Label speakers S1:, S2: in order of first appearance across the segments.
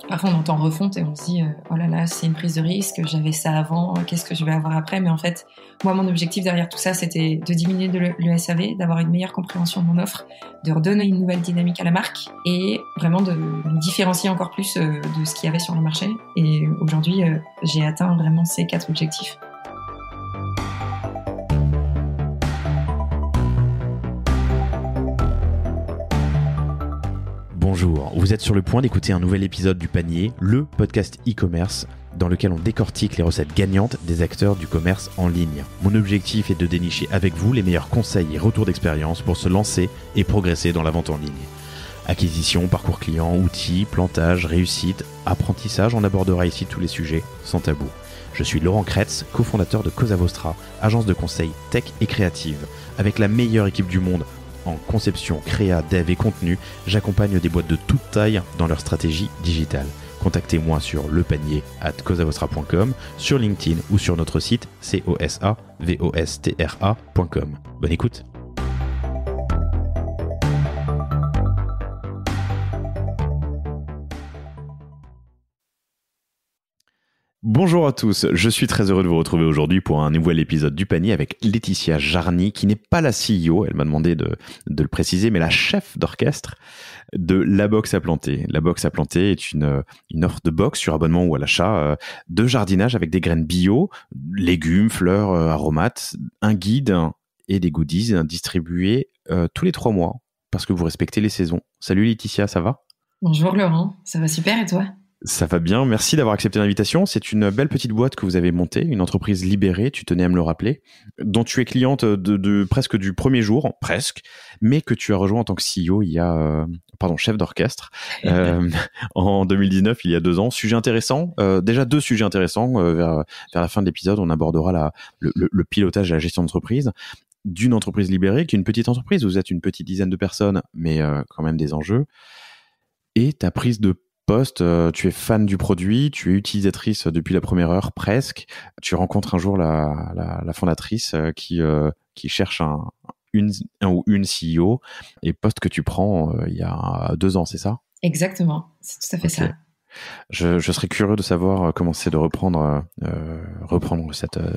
S1: Parfois, on entend refonte et on se dit oh là là, c'est une prise de risque, j'avais ça avant, qu'est-ce que je vais avoir après? Mais en fait, moi, mon objectif derrière tout ça, c'était de diminuer le SAV, d'avoir une meilleure compréhension de mon offre, de redonner une nouvelle dynamique à la marque et vraiment de me différencier encore plus de ce qu'il y avait sur le marché. Et aujourd'hui, j'ai atteint vraiment ces 4 objectifs.
S2: Bonjour, vous êtes sur le point d'écouter un nouvel épisode du Panier, le podcast e-commerce dans lequel on décortique les recettes gagnantes des acteurs du commerce en ligne. Mon objectif est de dénicher avec vous les meilleurs conseils et retours d'expérience pour se lancer et progresser dans la vente en ligne. Acquisition, parcours client, outils, plantage, réussite, apprentissage, on abordera ici tous les sujets sans tabou. Je suis Laurent Kretz, cofondateur de Cosa Vostra, agence de conseil tech et créative. Avec la meilleure équipe du monde en conception, créa, dev et contenu, j'accompagne des boîtes de toute taille dans leur stratégie digitale. Contactez-moi sur lepanier@cosavostra.com, sur LinkedIn ou sur notre site cosavostra.com. Bonne écoute. Bonjour à tous, je suis très heureux de vous retrouver aujourd'hui pour un nouvel épisode du Panier avec Laetitia Jarny, qui n'est pas la CEO, elle m'a demandé de le préciser, mais la chef d'orchestre de La Box à Planter. La Box à Planter est une offre de box sur abonnement ou à l'achat de jardinage avec des graines bio, légumes, fleurs, aromates, un guide et des goodies distribués tous les 3 mois parce que vous respectez les saisons. Salut Laetitia, ça va ?
S1: Bonjour Laurent, ça va super et toi ?
S2: Ça va bien, merci d'avoir accepté l'invitation. C'est une belle petite boîte que vous avez montée, une entreprise libérée, tu tenais à me le rappeler, dont tu es cliente de presque du premier jour, presque, mais que tu as rejoint en tant que CEO chef d'orchestre, en 2019, il y a 2 ans. Sujet intéressant, déjà 2 sujets intéressants. Vers la fin de l'épisode, on abordera le pilotage et la gestion d'entreprise d'une entreprise libérée, qui est une petite entreprise. Vous êtes une petite dizaine de personnes, mais quand même des enjeux. Et ta prise de poste, tu es fan du produit, tu es utilisatrice depuis la première heure presque. Tu rencontres un jour la fondatrice qui cherche un ou une CEO et poste que tu prends il y a 2 ans, c'est ça ?
S1: Exactement, c'est tout à fait ça.
S2: Je serais curieux de savoir comment c'est de reprendre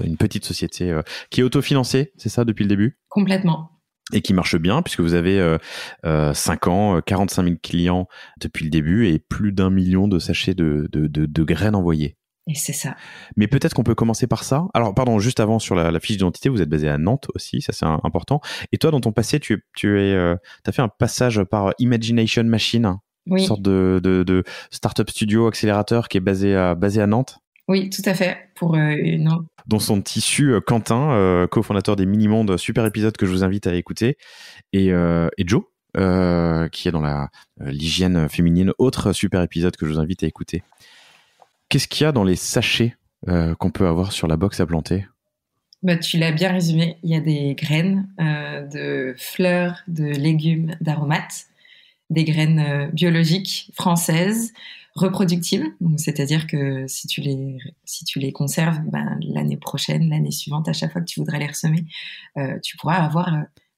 S2: une petite société qui est autofinancée, c'est ça, depuis le début ?
S1: Complètement.
S2: Et qui marche bien, puisque vous avez 5 ans, 45 000 clients depuis le début et plus d'1 million de sachets de graines envoyées.
S1: Et c'est ça.
S2: Mais peut-être qu'on peut commencer par ça. Alors, pardon, juste avant, sur la fiche d'identité, vous êtes basé à Nantes aussi, ça c'est important. Et toi, dans ton passé, t'as fait un passage par Imagination Machine,
S1: oui.
S2: Une sorte de startup studio accélérateur qui est basé à Nantes.
S1: Oui, tout à fait.
S2: Dont sont issus Quentin, cofondateur des Mini-Mondes, super épisode que je vous invite à écouter, et Joe, qui est dans l'hygiène féminine, autre super épisode que je vous invite à écouter. Qu'est-ce qu'il y a dans les sachets qu'on peut avoir sur La Box à Planter ?
S1: Tu l'as bien résumé, il y a des graines de fleurs, de légumes, d'aromates, des graines biologiques françaises, reproductibles, donc c'est-à-dire que si tu les conserves, l'année prochaine, l'année suivante, à chaque fois que tu voudrais les ressemer, tu pourras avoir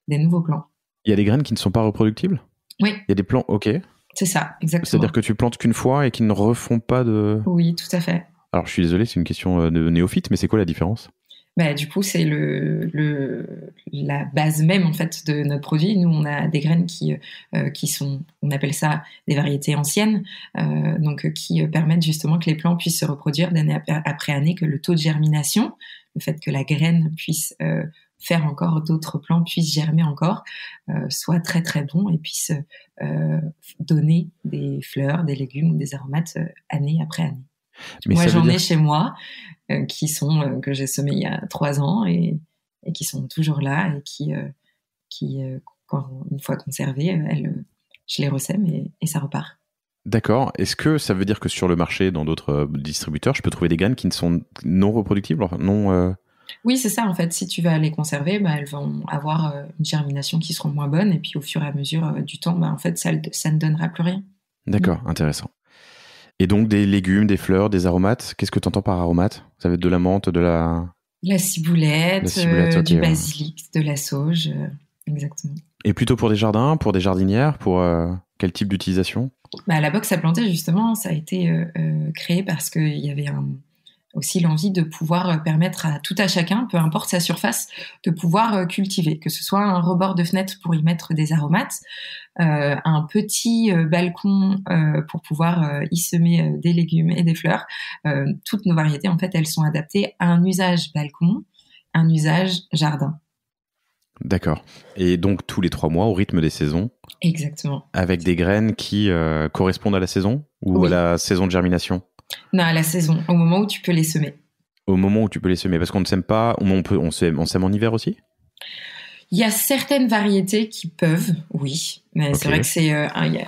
S1: des nouveaux plants.
S2: Il y a des graines qui ne sont pas reproductibles ? Oui. Il y a des plants, ok.
S1: C'est ça, exactement.
S2: C'est-à-dire que tu plantes qu'une fois et qu'ils ne refont pas de...
S1: Oui, tout à fait.
S2: Alors je suis désolé, c'est une question de néophyte, mais c'est quoi la différence ?
S1: Du coup, c'est la base même en fait de notre produit. Nous, on a des graines qui sont, on appelle ça des variétés anciennes, qui permettent justement que les plants puissent se reproduire d'année après année, que le taux de germination, le fait que la graine puisse faire encore d'autres plants, puisse germer encore, soit très très bon et puisse donner des fleurs, des légumes ou des aromates année après année. Mais moi, j'en ai chez moi que j'ai semés il y a 3 ans et qui sont toujours là et qui quand, une fois conservées, je les ressème et ça repart.
S2: D'accord. Est-ce que ça veut dire que sur le marché, dans d'autres distributeurs, je peux trouver des graines qui ne sont non reproductibles,
S1: Oui, c'est ça en fait. Si tu vas les conserver, elles vont avoir une germination qui sera moins bonne et puis au fur et à mesure du temps, en fait, ça ne donnera plus rien.
S2: D'accord, intéressant. Et donc des légumes, des fleurs, des aromates. Qu'est-ce que tu entends par aromates ? Ça va être de la menthe, de la...
S1: La ciboulette, okay, du basilic, de la sauge, exactement.
S2: Et plutôt pour des jardins, pour des jardinières, pour... Quel type d'utilisation?
S1: La box à planter, justement, ça a été créé parce qu'il y avait aussi l'envie de pouvoir permettre à tout à chacun, peu importe sa surface, de pouvoir cultiver, que ce soit un rebord de fenêtre pour y mettre des aromates, un petit balcon pour pouvoir y semer des légumes et des fleurs. Toutes nos variétés, en fait, elles sont adaptées à un usage balcon, un usage jardin.
S2: D'accord. Et donc tous les 3 mois, au rythme des saisons.
S1: Exactement.
S2: Avec des graines qui correspondent à la saison ou
S1: Oui.
S2: à la saison de germination?
S1: Non, à la saison, au moment où tu peux les semer.
S2: Au moment où tu peux les semer, parce qu'on ne sème pas, on sème en hiver aussi?
S1: Il y a certaines variétés qui peuvent, oui, mais c'est vrai que c'est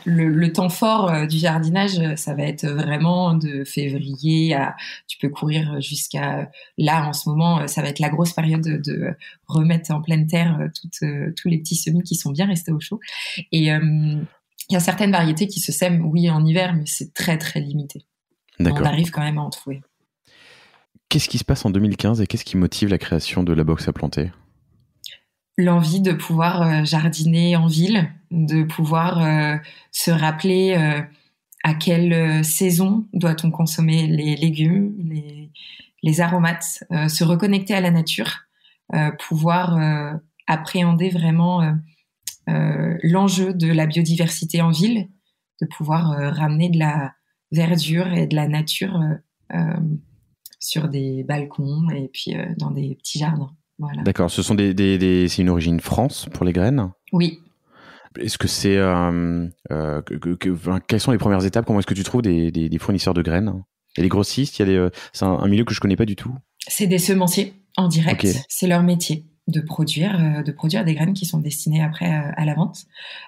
S1: le temps fort du jardinage, ça va être vraiment de février à, tu peux courir jusqu'à là en ce moment, ça va être la grosse période de remettre en pleine terre tous les petits semis qui sont bien restés au chaud. Et il y a certaines variétés qui se sèment, oui, en hiver, mais c'est très très limité.
S2: D'accord.
S1: On arrive quand même à en trouver.
S2: Qu'est-ce qui se passe en 2015 et qu'est-ce qui motive la création de la box à planter?
S1: L'envie de pouvoir jardiner en ville, de pouvoir se rappeler à quelle saison doit-on consommer les légumes, les aromates, se reconnecter à la nature, pouvoir appréhender vraiment l'enjeu de la biodiversité en ville, de pouvoir ramener de la verdure et de la nature sur des balcons et puis dans des petits jardins. Voilà.
S2: D'accord, ce sont c'est une origine France pour les graines?
S1: Oui.
S2: Est-ce que c'est quelles sont les premières étapes? Comment est-ce que tu trouves des fournisseurs de graines? Il y a des grossistes, c'est un milieu que je connais pas du tout.
S1: C'est des semenciers en direct.
S2: Okay.
S1: C'est leur métier de produire des graines qui sont destinées après à la vente.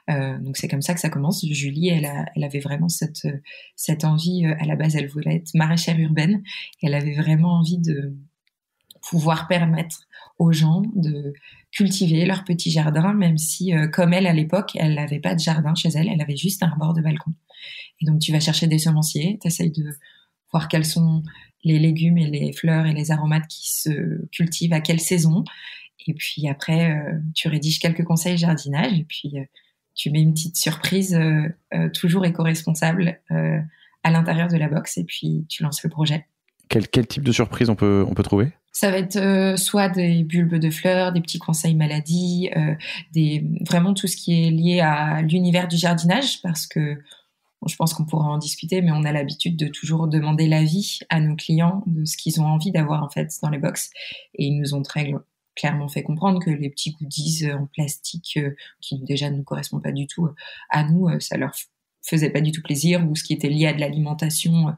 S1: Donc c'est comme ça que ça commence. Julie, elle avait vraiment cette envie. À la base, elle voulait être maraîchère urbaine. Elle avait vraiment envie de pouvoir permettre aux gens de cultiver leur petit jardin, même si, comme elle, à l'époque, elle n'avait pas de jardin chez elle, elle avait juste un rebord de balcon. Et donc, tu vas chercher des semenciers, tu essayes de voir quels sont les légumes et les fleurs et les aromates qui se cultivent à quelle saison. Et puis après, tu rédiges quelques conseils jardinage et puis tu mets une petite surprise toujours éco-responsable à l'intérieur de la box et puis tu lances le projet.
S2: Quel type de surprise on peut trouver? Ça
S1: va être soit des bulbes de fleurs, des petits conseils maladies, vraiment tout ce qui est lié à l'univers du jardinage, parce que je pense qu'on pourra en discuter, mais on a l'habitude de toujours demander l'avis à nos clients de ce qu'ils ont envie d'avoir en fait dans les box. Et ils nous ont très clairement fait comprendre que les petits goodies en plastique qui déjà ne nous correspondent pas du tout à nous, ça leur faisait pas du tout plaisir, ou ce qui était lié à de l'alimentation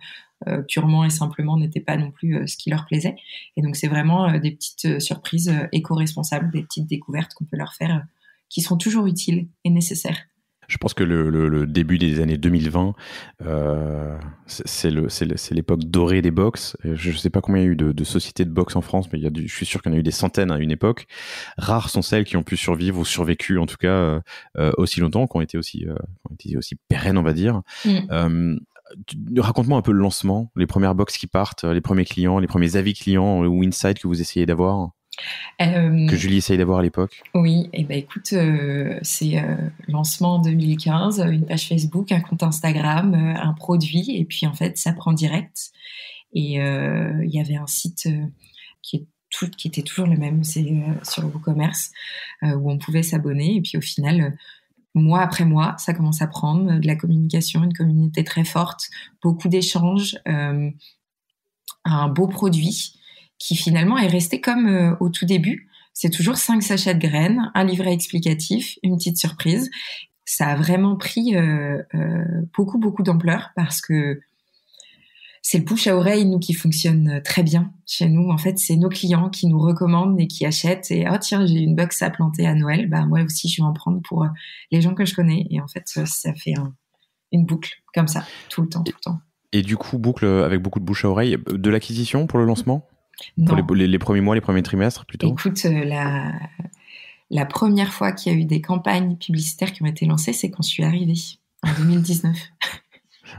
S1: purement et simplement n'était pas non plus ce qui leur plaisait. Et donc c'est vraiment des petites surprises éco-responsables, des petites découvertes qu'on peut leur faire qui sont toujours utiles et nécessaires.
S2: Je pense que le début des années 2020, c'est l'époque dorée des box. Je ne sais pas combien il y a eu de sociétés de box en France, mais je suis sûr qu'il y en a eu des centaines à une époque. Rares sont celles qui ont pu survivre ou survécu, en tout cas, aussi longtemps, qui ont été aussi pérennes, on va dire. Raconte-moi un peu le lancement, les premières box qui partent, les premiers clients, les premiers avis clients ou insights que vous essayez d'avoir. Que Julie essaye d'avoir à l'époque.
S1: Oui, et écoute, c'est lancement en 2015, une page Facebook, un compte Instagram, un produit, et puis en fait ça prend direct. Et il y avait un site qui était toujours le même, c'est sur WooCommerce, où on pouvait s'abonner, et puis au final, mois après mois, ça commence à prendre de la communication, une communauté très forte, beaucoup d'échanges, un beau produit qui finalement est resté comme au tout début. C'est toujours 5 sachets de graines, un livret explicatif, une petite surprise. Ça a vraiment pris beaucoup d'ampleur parce que c'est le bouche à oreille, nous, qui fonctionne très bien chez nous. En fait, c'est nos clients qui nous recommandent et qui achètent. Et tiens, j'ai une box à planter à Noël. Moi aussi, je vais en prendre pour les gens que je connais. Et en fait, ça fait une boucle comme ça, tout le temps.
S2: Et du coup, boucle avec beaucoup de bouche à oreille. De l'acquisition pour le lancement ?
S1: Non.
S2: Pour les premiers mois, les premiers trimestres plutôt?
S1: Écoute, la première fois qu'il y a eu des campagnes publicitaires qui ont été lancées, c'est quand je suis arrivée, en 2019.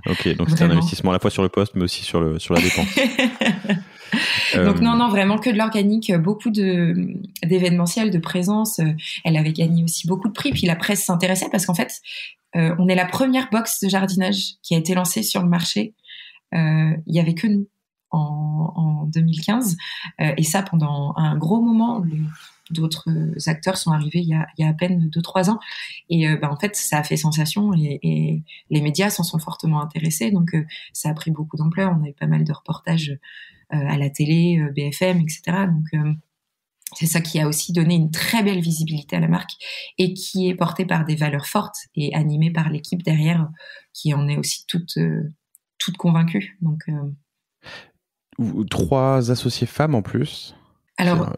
S2: Ok, donc c'était un investissement à la fois sur le poste, mais aussi sur la dépense.
S1: Donc non, vraiment que de l'organique, beaucoup d'événementiels, de présence. Elle avait gagné aussi beaucoup de prix, puis la presse s'intéressait parce qu'en fait, On est la première box de jardinage qui a été lancée sur le marché. Il y avait que nous en 2015, et ça pendant un gros moment. D'autres acteurs sont arrivés il y a à peine 2-3 ans, et en fait ça a fait sensation, et les médias s'en sont fortement intéressés, donc ça a pris beaucoup d'ampleur. On a eu pas mal de reportages à la télé, BFM, etc. Donc c'est ça qui a aussi donné une très belle visibilité à la marque, et qui est portée par des valeurs fortes et animée par l'équipe derrière, qui en est aussi toute convaincue. Donc
S2: 3 associés femmes en plus.
S1: Alors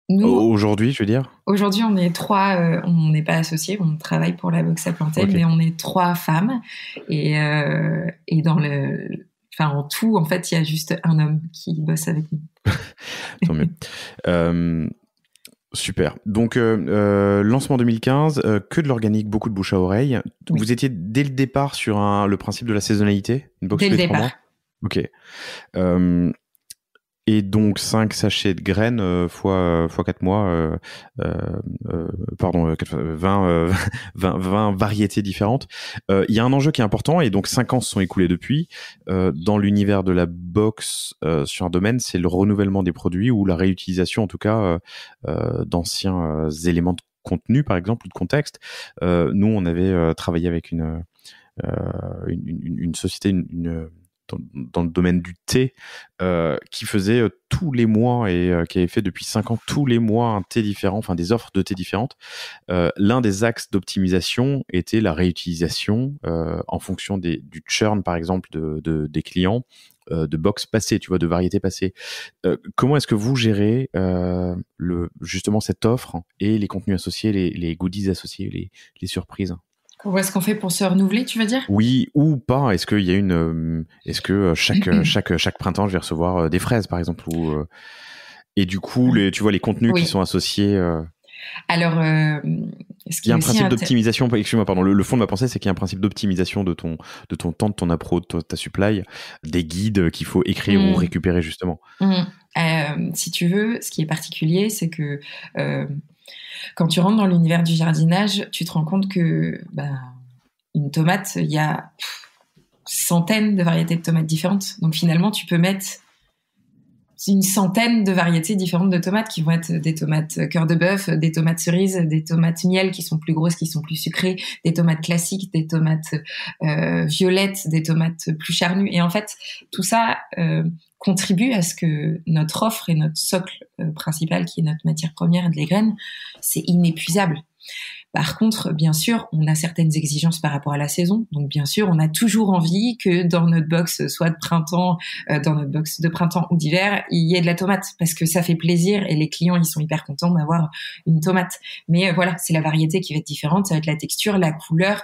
S1: nous,
S2: aujourd'hui, je veux dire.
S1: Aujourd'hui, on est 3. On n'est pas associés. On travaille pour la box à planter, okay. Mais on est 3 femmes. Et dans en tout, en fait, il y a juste un homme qui bosse avec nous.
S2: Tant mieux. Super. Donc, lancement 2015, que de l'organique, beaucoup de bouche à oreille. Oui. Vous étiez dès le départ sur le principe de la saisonnalité, une box
S1: dès
S2: tous
S1: le
S2: les 3
S1: départ.
S2: mois. Ok. Et donc 5 sachets de graines fois 4 mois, 20 variétés différentes. Il y a un enjeu qui est important, et donc 5 ans se sont écoulés depuis. Dans l'univers de la box, sur un domaine, c'est le renouvellement des produits, ou la réutilisation en tout cas d'anciens éléments de contenu, par exemple, ou de contexte. Nous, on avait travaillé avec une société, dans le domaine du thé, qui faisait tous les mois, et qui avait fait depuis 5 ans tous les mois un thé différent, enfin des offres de thé différentes. L'un des axes d'optimisation était la réutilisation en fonction du churn, par exemple, des clients, de box passées, tu vois, de variétés passées. Comment est-ce que vous gérez justement cette offre et les contenus associés, les goodies associés, les surprises?
S1: Comment est-ce qu'on fait pour se renouveler, tu veux dire?
S2: Oui, ou pas. Est-ce qu'il y a est-ce que chaque printemps, je vais recevoir des fraises, par exemple, et du coup, tu vois, les contenus qui sont associés.
S1: Alors,
S2: il y a un principe d'optimisation. Excuse-moi, pardon. Le fond de ma pensée, c'est qu'il y a un principe d'optimisation de ton temps, de ton appro, de ta supply, des guides qu'il faut écrire ou récupérer, justement.
S1: Si tu veux, ce qui est particulier, c'est que quand tu rentres dans l'univers du jardinage, tu te rends compte que une tomate, il y a centaines de variétés de tomates différentes. Donc finalement, tu peux mettre une centaine de variétés différentes de tomates, qui vont être des tomates cœur de bœuf, des tomates cerises, des tomates miel qui sont plus grosses, qui sont plus sucrées, des tomates classiques, des tomates violettes, des tomates plus charnues. Et en fait, tout ça contribue à ce que notre offre et notre socle principal, qui est notre matière première, les graines, c'est inépuisable. Par contre, bien sûr, on a certaines exigences par rapport à la saison. Donc, bien sûr, on a toujours envie que dans notre box, soit de printemps, dans notre box de printemps ou d'hiver, il y ait de la tomate, parce que ça fait plaisir, et les clients, ils sont hyper contents d'avoir une tomate. Mais voilà, c'est la variété qui va être différente. Ça va être la texture, la couleur.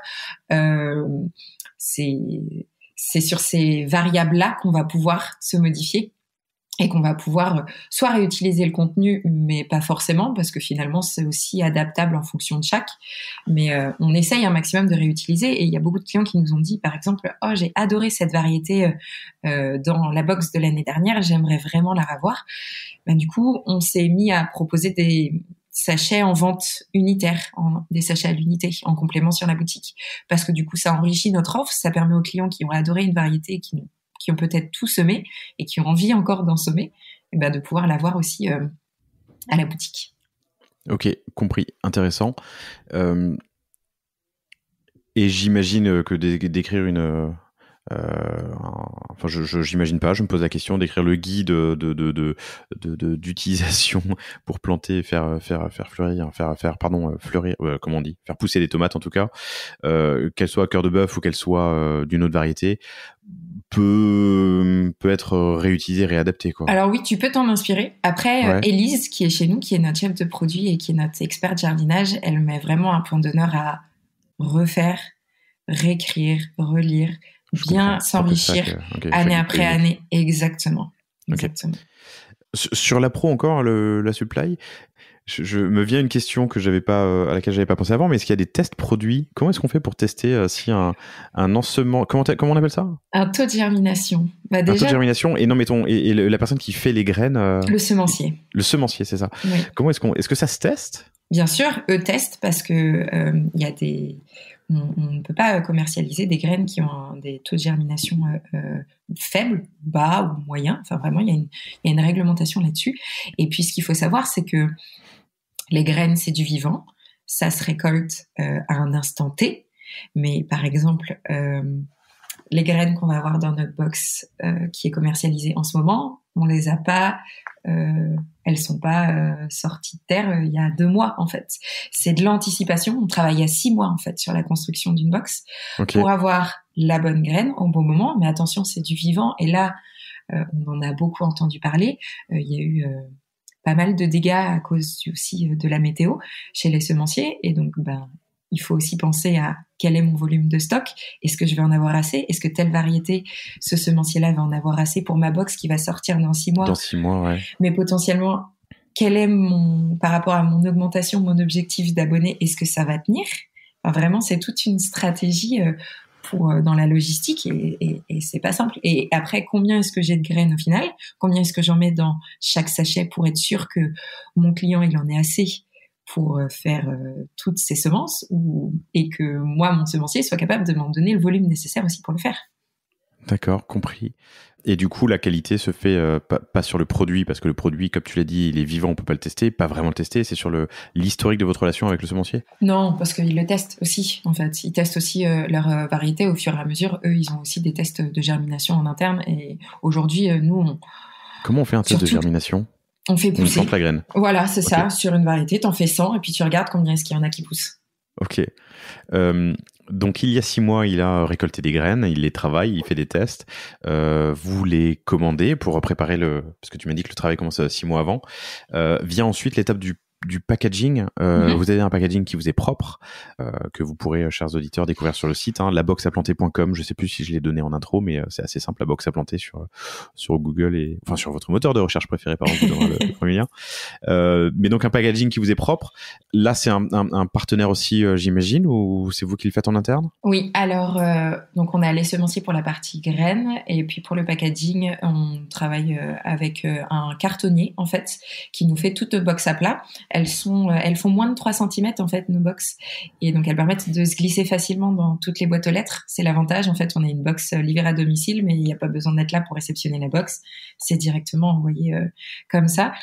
S1: C'est sur ces variables-là qu'on va pouvoir se modifier, et qu'on va pouvoir soit réutiliser le contenu, mais pas forcément, parce que finalement, c'est aussi adaptable en fonction de chaque. Mais on essaye un maximum de réutiliser, et il y a beaucoup de clients qui nous ont dit, par exemple, « Oh, j'ai adoré cette variété dans la box de l'année dernière, j'aimerais vraiment la revoir. » Du coup, on s'est mis à proposer des sachets en vente unitaire, des sachets à l'unité, en complément sur la boutique. Parce que du coup, ça enrichit notre offre, ça permet aux clients qui ont adoré une variété, qui ont peut-être tout semé et qui ont envie encore d'en semer, de pouvoir l'avoir aussi à la boutique.
S2: Ok, compris, intéressant. Et j'imagine que d'écrire une... j'imagine pas, je me pose la question d'écrire le guide d'utilisation pour planter et faire fleurir, comment on dit, faire pousser des tomates en tout cas, qu'elles soient à cœur de bœuf ou qu'elles soient d'une autre variété, peut être réutilisé, réadapté, quoi.
S1: Alors oui, tu peux t'en inspirer. Après, Élise, qui est chez nous, qui est notre chef de produit et qui est notre experte jardinage, elle met vraiment un point d'honneur à refaire, réécrire, relire, bien s'enrichir année après année. Exactement. Exactement.
S2: Sur la pro encore, la supply, je me viens une question que à laquelle j'avais pas pensé avant, mais est-ce qu'il y a des tests produits? Comment est-ce qu'on fait pour tester si un ensemement, comment on appelle ça?
S1: Un taux de germination.
S2: Déjà, un taux de germination, et non, mettons, et la personne qui fait les graines.
S1: Le semencier.
S2: Le semencier, c'est ça.
S1: Oui.
S2: Comment est-ce que ça se teste?
S1: Bien sûr, eux testent, parce que il y a on ne peut pas commercialiser des graines qui ont des taux de germination faibles, bas ou moyens. Enfin, vraiment, il y a une réglementation là-dessus. Et puis, ce qu'il faut savoir, c'est que les graines, c'est du vivant. Ça se récolte à un instant T. Mais par exemple, les graines qu'on va avoir dans notre box qui est commercialisée en ce moment, on les a pas, elles sont pas sorties de terre il y a 2 mois en fait. C'est de l'anticipation. On travaille à 6 mois en fait sur la construction d'une box pour avoir la bonne graine au bon moment. Mais attention, c'est du vivant. Et là, on en a beaucoup entendu parler. Il y a eu pas mal de dégâts à cause aussi de la météo chez les semenciers. Et donc, il faut aussi penser à quel est mon volume de stock. Est-ce que je vais en avoir assez? Est-ce que telle variété, ce semencier-là va en avoir assez pour ma box qui va sortir dans 6 mois?
S2: Dans 6 mois, ouais.
S1: Mais potentiellement, quel est par rapport à mon augmentation, mon objectif d'abonnés, est-ce que ça va tenir? Enfin, vraiment, c'est toute une stratégie dans la logistique et c'est pas simple. Et après, combien est-ce que j'ai de graines au final? Combien est-ce que j'en mets dans chaque sachet pour être sûr que mon client, il en ait assez pour faire toutes ces semences et que moi, mon semencier, soit capable de m'en donner le volume nécessaire aussi pour le faire.
S2: D'accord, compris. Et du coup, la qualité se fait pas sur le produit, parce que le produit, comme tu l'as dit, il est vivant, on peut pas le tester, pas vraiment le tester, c'est sur l'historique de votre relation avec le semencier?
S1: Non, parce qu'ils le testent aussi, en fait. Ils testent aussi leur variété au fur et à mesure. Eux, ils ont aussi des tests de germination en interne. Et aujourd'hui, nous,
S2: Comment on fait un test de germination?
S1: On fait pousser.
S2: On plante la graine.
S1: Voilà, c'est ça. Sur une variété, t'en fais 100 et puis tu regardes combien est-ce qu'il y en a qui poussent.
S2: Ok. Donc, il y a 6 mois, il a récolté des graines, il les travaille, il fait des tests. Vous les commandez pour préparer parce que tu m'as dit que le travail commence 6 mois avant. Vient ensuite l'étape du packaging. Vous avez un packaging qui vous est propre, que vous pourrez, chers auditeurs, découvrir sur le site, laboxaplanter.com. Je sais plus si je l'ai donné en intro, mais c'est assez simple, la box à planter sur Google enfin sur votre moteur de recherche préféré, pardon, je vous donnerai le premier lien. Mais donc un packaging qui vous est propre. Là, c'est un partenaire aussi, j'imagine, ou c'est vous qui le faites en interne?
S1: Oui, alors donc on a les semenciers pour la partie graines et puis pour le packaging, on travaille avec un cartonnier en fait qui nous fait toute box à plat. Elles font moins de 3 cm en fait, nos box. Et donc, elles permettent de se glisser facilement dans toutes les boîtes aux lettres. C'est l'avantage. En fait, on a une box livrée à domicile, mais il n'y a pas besoin d'être là pour réceptionner la box. C'est directement envoyé comme ça.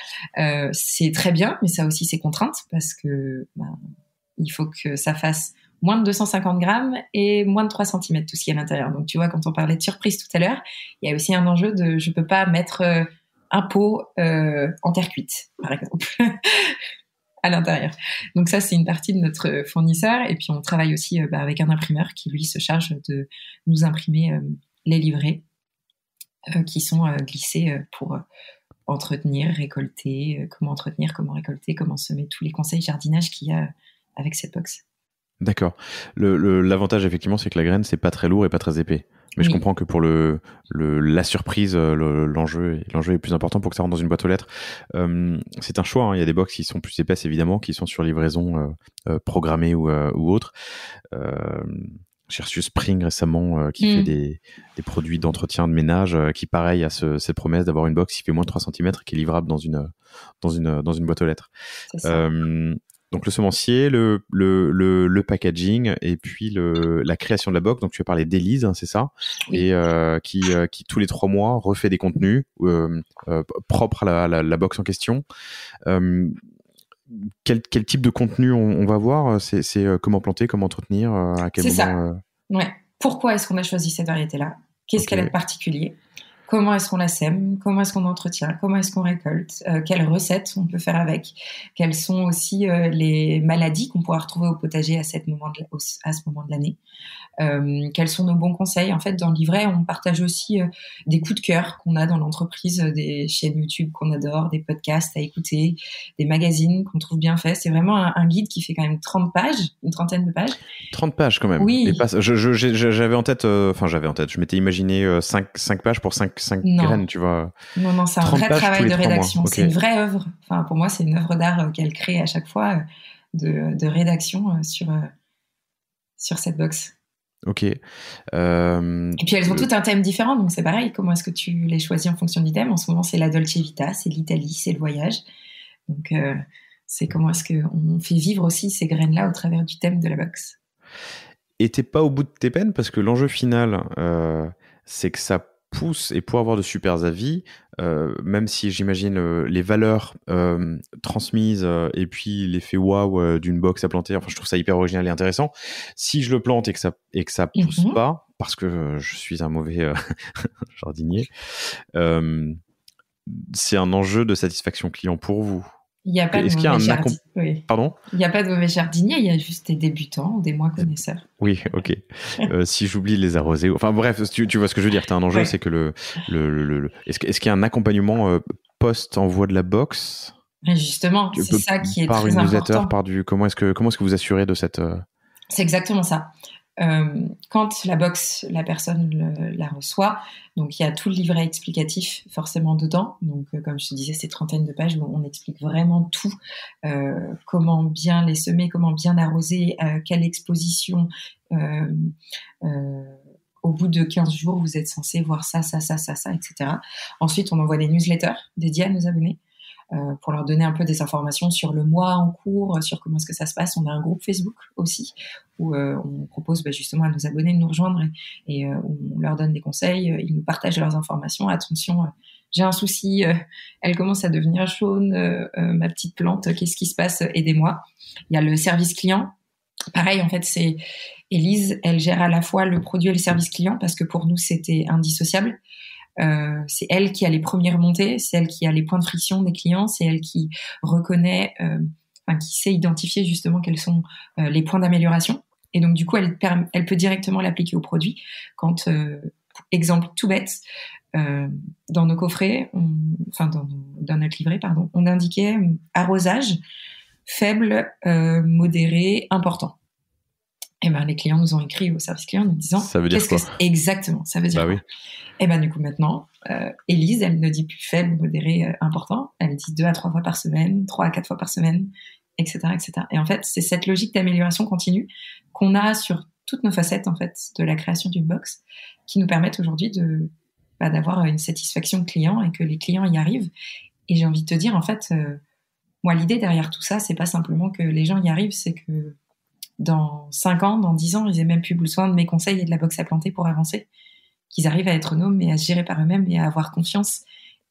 S1: C'est très bien, mais ça a aussi ses contraintes parce que il faut que ça fasse moins de 250 grammes et moins de 3 cm tout ce qui est à l'intérieur. Donc, tu vois, quand on parlait de surprise tout à l'heure, il y a aussi un enjeu je peux pas mettre un pot en terre cuite, par exemple. À l'intérieur. Donc ça, c'est une partie de notre fournisseur. Et puis, on travaille aussi avec un imprimeur qui, lui, se charge de nous imprimer les livrets qui sont glissés pour entretenir, récolter, comment entretenir, comment récolter, comment semer, tous les conseils jardinage qu'il y a avec cette box.
S2: D'accord. L'avantage, effectivement, c'est que la graine, c'est pas très lourd et pas très épais. Mais je comprends que pour la surprise, l'enjeu est plus important pour que ça rentre dans une boîte aux lettres. C'est un choix, hein. Il y a des box qui sont plus épaisses, évidemment, qui sont sur livraison programmée ou autre. J'ai reçu Spring récemment qui fait des produits d'entretien de ménage qui, pareil, a cette promesse d'avoir une box qui fait moins de 3 cm et qui est livrable dans une boîte aux lettres.
S1: C'est ça.
S2: Donc le semencier, le packaging et puis la création de la box. Donc tu as parlé d'Élise, hein, c'est ça? Oui. Et qui tous les 3 mois refait des contenus propres à la box en question. Quel type de contenu on va voir? C'est comment planter, comment entretenir, à quel moment? C'est ça.
S1: Ouais. Pourquoi est-ce qu'on a choisi cette variété-là? Qu'est-ce qu'elle a de particulier? Comment est-ce qu'on la sème? Comment est-ce qu'on entretient? Comment est-ce qu'on récolte? Quelles recettes on peut faire avec? Quelles sont aussi les maladies qu'on pourra retrouver au potager à ce moment de l'année? Quels sont nos bons conseils? En fait, dans le livret, on partage aussi des coups de cœur qu'on a dans l'entreprise, des chaînes YouTube qu'on adore, des podcasts à écouter, des magazines qu'on trouve bien faits. C'est vraiment un guide qui fait quand même 30 pages, une trentaine de pages.
S2: 30 pages quand même.
S1: Oui.
S2: J'avais en tête, je m'étais imaginé 5 pages pour 5 graines, tu vois.
S1: Non, c'est un vrai travail de rédaction. Okay. C'est une vraie œuvre. Enfin, pour moi, c'est une œuvre d'art qu'elle crée à chaque fois de rédaction sur cette box.
S2: Ok.
S1: Et puis elles ont toutes un thème différent, donc c'est pareil. Comment est-ce que tu les choisis en fonction du thème? En ce moment, c'est la Dolce Vita, c'est l'Italie, c'est le voyage. Donc, c'est comment est-ce qu'on fait vivre aussi ces graines-là au travers du thème de la box.
S2: Et t'es pas au bout de tes peines parce que l'enjeu final, c'est que ça pousse et pour avoir de super avis, même si j'imagine les valeurs transmises et puis l'effet waouh d'une box à planter, enfin je trouve ça hyper original et intéressant. Si je le plante et que ça pousse pas, parce que je suis un mauvais jardinier, c'est un enjeu de satisfaction client pour vous.
S1: Il n'y a pas de mauvais jardinier. Oui.
S2: Pardon ?
S1: Il n'y a pas de mauvais jardinier, il y a juste des débutants, des moins connaisseurs.
S2: Oui, ok. Si j'oublie de les arroser, enfin bref, tu vois ce que je veux dire. Tu as un enjeu, c'est que est-ce qu'il y a un accompagnement post-envoi de la box ?
S1: Justement, c'est ça qui est
S2: par
S1: très
S2: une
S1: important.
S2: Newsletter, comment est-ce que vous assurez de cette...
S1: C'est exactement ça. Quand la box, la personne la reçoit, donc il y a tout le livret explicatif forcément dedans. Donc comme je te disais, c'est 30 de pages où on explique vraiment tout, comment bien les semer, comment bien arroser, quelle exposition. Au bout de 15 jours, vous êtes censé voir ça, etc. Ensuite, on envoie des newsletters dédiés à nos abonnés. Pour leur donner un peu des informations sur le mois en cours, sur comment est-ce que ça se passe. On a un groupe Facebook aussi où on propose justement à nos abonnés de nous rejoindre et on leur donne des conseils, ils nous partagent leurs informations. Attention, j'ai un souci, elle commence à devenir jaune, ma petite plante, qu'est-ce qui se passe? Aidez-moi. Il y a le service client. Pareil, en fait, c'est Élise, elle gère à la fois le produit et le service client parce que pour nous, c'était indissociable. C'est elle qui a les premières montées, c'est elle qui a les points de friction des clients, c'est elle qui reconnaît, qui sait identifier justement quels sont les points d'amélioration. Et donc du coup, elle peut directement l'appliquer au produit. Quand, exemple tout bête, dans nos coffrets, dans notre livret, pardon, on indiquait arrosage faible, modéré, important. Et ben les clients nous ont écrit au service client en nous disant
S2: ça veut dire quoi ?
S1: Exactement, ça veut dire quoi ?
S2: Oui.
S1: Et ben du coup maintenant, Élise, elle ne dit plus faible, modéré, important, elle dit 2 à 3 fois par semaine, 3 à 4 fois par semaine, etc., etc. Et en fait, c'est cette logique d'amélioration continue qu'on a sur toutes nos facettes en fait de la création d'une box, qui nous permettent aujourd'hui d'avoir une satisfaction client et que les clients y arrivent. Et j'ai envie de te dire en fait, moi l'idée derrière tout ça, c'est pas simplement que les gens y arrivent, c'est que dans 5 ans, dans 10 ans, ils aient même plus besoin de mes conseils et de la box à planter pour avancer. Qu'ils arrivent à être autonomes et à se gérer par eux-mêmes et à avoir confiance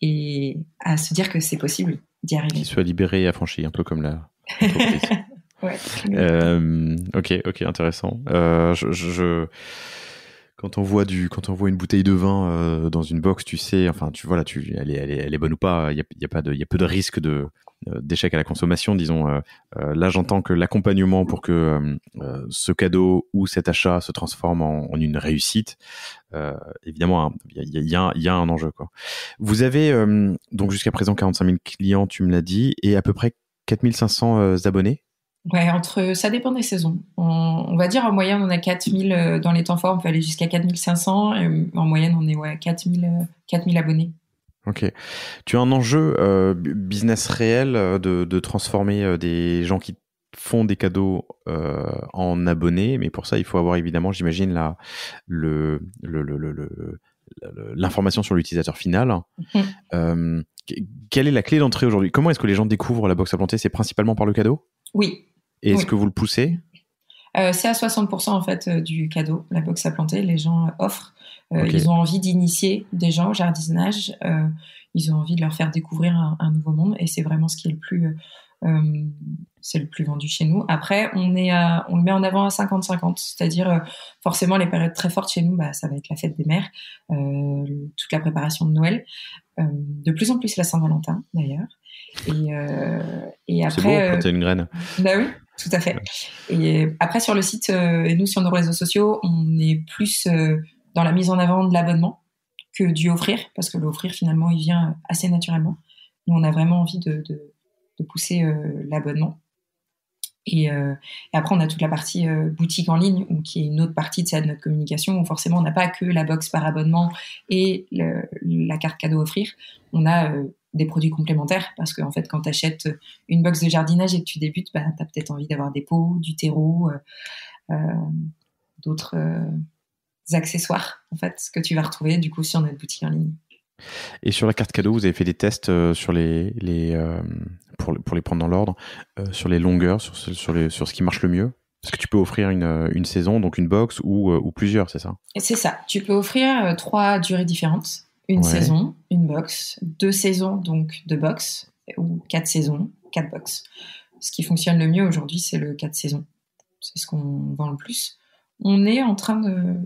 S1: et à se dire que c'est possible d'y arriver.
S2: Qu'ils soient libérés et affranchis, un peu comme la entreprise.
S1: Ouais.
S2: Ok, intéressant. Quand on voit une bouteille de vin dans une box, tu sais, enfin, elle est bonne ou pas. Il y a peu de risque d'échec à la consommation, disons. Là, j'entends que l'accompagnement pour que ce cadeau ou cet achat se transforme en une réussite, évidemment, il y a un enjeu, quoi. Vous avez donc jusqu'à présent 45 000 clients, tu me l'as dit, et à peu près 4 500 abonnés.
S1: Ouais, ça dépend des saisons. On va dire en moyenne, on a 4000 dans les temps forts, on peut aller jusqu'à 4500. Et en moyenne, on est 4000 abonnés.
S2: Ok. Tu as un enjeu business réel de transformer des gens qui font des cadeaux en abonnés, mais pour ça, il faut avoir évidemment, j'imagine, l'information sur l'utilisateur final. Quelle est la clé d'entrée aujourd'hui ? Comment est-ce que les gens découvrent la box à planter ? C'est principalement par le cadeau ?
S1: Oui.
S2: Et est-ce que vous le poussez ?
S1: C'est à 60% en fait du cadeau, la box à planter. Les gens offrent.
S2: Okay.
S1: Ils ont envie d'initier des gens au jardinage. Ils ont envie de leur faire découvrir un nouveau monde. Et c'est vraiment ce qui est le plus vendu chez nous. Après, on le met en avant à 50-50. C'est-à-dire, forcément, les périodes très fortes chez nous, ça va être la fête des mères, toute la préparation de Noël. De plus en plus la Saint-Valentin, d'ailleurs. Et après,
S2: c'est beau, planter une graine.
S1: Bah oui, tout à fait. Et après, sur le site, et nous, sur nos réseaux sociaux, on est plus dans la mise en avant de l'abonnement que du offrir, parce que l'offrir, finalement, il vient assez naturellement. Nous, on a vraiment envie de pousser l'abonnement. Et après, on a toute la partie boutique en ligne, qui est une autre partie de notre communication, où forcément, on n'a pas que la box par abonnement et la carte cadeau offrir. On a des produits complémentaires, parce qu'en fait, quand tu achètes une box de jardinage et que tu débutes, tu as peut-être envie d'avoir des pots, du terreau, d'autres accessoires, en fait, que tu vas retrouver du coup sur notre boutique en ligne.
S2: Et sur la carte cadeau, vous avez fait des tests sur pour les prendre dans l'ordre, sur les longueurs, sur ce qui marche le mieux ? Parce que tu peux offrir une saison, donc une box ou plusieurs, c'est ça?
S1: Et c'est ça. Tu peux offrir 3 durées différentes. Une
S2: Ouais.
S1: saison, une box, 2 saisons, donc 2 box, ou 4 saisons, 4 box. Ce qui fonctionne le mieux aujourd'hui, c'est le 4 saisons. C'est ce qu'on vend le plus. On est en train de...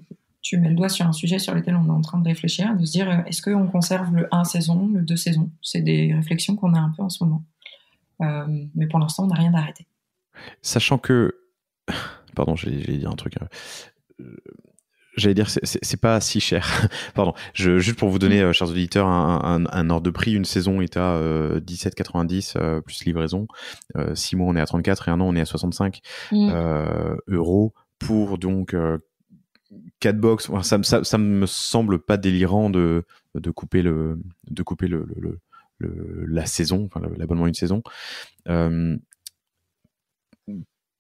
S1: Tu mets le doigt sur un sujet sur lequel on est en train de réfléchir, de se dire, est-ce qu'on conserve le 1 saison, le 2 saisons? C'est des réflexions qu'on a un peu en ce moment. Mais pour l'instant, on n'a rien d'arrêté.
S2: Sachant que... Pardon, j'allais dire un truc. J'allais dire, c'est pas si cher. Pardon. Juste pour vous donner, chers auditeurs, un ordre de prix, une saison est à 17,90 plus livraison. 6 mois, on est à 34 et un an, on est à 65 euros pour donc 4 box. Enfin, ça me semble pas délirant de couper la saison, enfin l'abonnement une saison.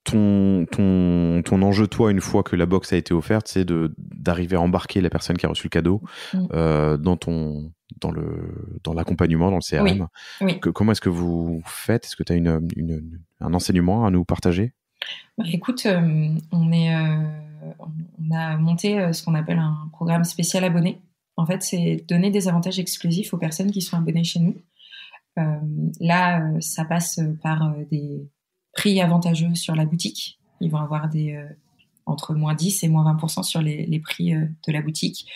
S2: Ton enjeu, toi, une fois que la box a été offerte, c'est d'arriver à embarquer la personne qui a reçu le cadeau dans l'accompagnement, dans le CRM.
S1: Oui.
S2: Comment est-ce que vous faites? Est-ce que tu as un enseignement à nous partager?
S1: Écoute, on a monté ce qu'on appelle un programme spécial abonné. En fait, c'est donner des avantages exclusifs aux personnes qui sont abonnées chez nous. Là, ça passe par des prix avantageux sur la boutique. Ils vont avoir entre moins 10 et moins 20% sur les prix de la boutique.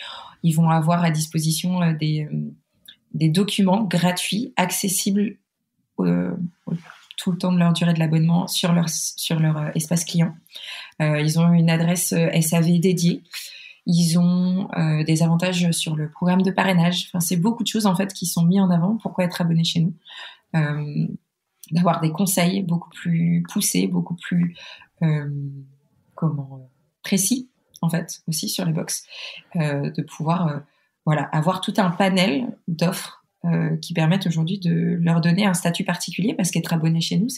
S1: Ils vont avoir à disposition des documents gratuits, accessibles tout le temps de leur durée de l'abonnement sur leur espace client. Ils ont une adresse SAV dédiée. Ils ont des avantages sur le programme de parrainage. Enfin, c'est beaucoup de choses en fait qui sont mis en avant. Pourquoi être abonné chez nous? D'avoir des conseils beaucoup plus poussés, beaucoup plus précis en fait aussi sur les box, de pouvoir avoir tout un panel d'offres qui permettent aujourd'hui de leur donner un statut particulier, parce qu'être abonné chez nous,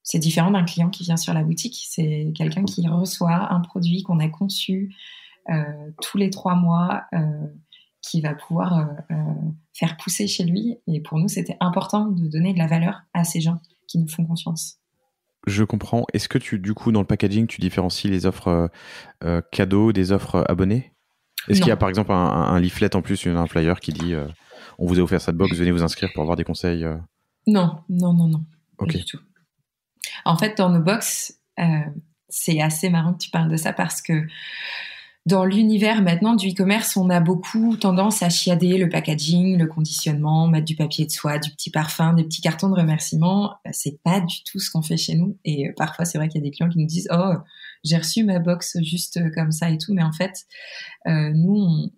S1: c'est différent d'un client qui vient sur la boutique. C'est quelqu'un qui reçoit un produit qu'on a conçu tous les 3 mois, qui va pouvoir faire pousser chez lui. Et pour nous, c'était important de donner de la valeur à ces gens qui nous font confiance.
S2: Je comprends. Est-ce que du coup, dans le packaging, tu différencies les offres cadeaux des offres abonnés? Est-ce qu'il y a par exemple un leaflet en plus, un flyer qui dit on vous a offert cette box, venez vous inscrire pour avoir des conseils?
S1: Non.
S2: Okay.
S1: Pas du tout. En fait, dans nos box, c'est assez marrant que tu parles de ça, parce que dans l'univers maintenant du e-commerce, on a beaucoup tendance à chiader le packaging, le conditionnement, mettre du papier de soie, du petit parfum, des petits cartons de remerciements. C'est pas du tout ce qu'on fait chez nous. Et parfois, c'est vrai qu'il y a des clients qui nous disent « Oh, j'ai reçu ma box juste comme ça et tout ». Mais en fait, nous,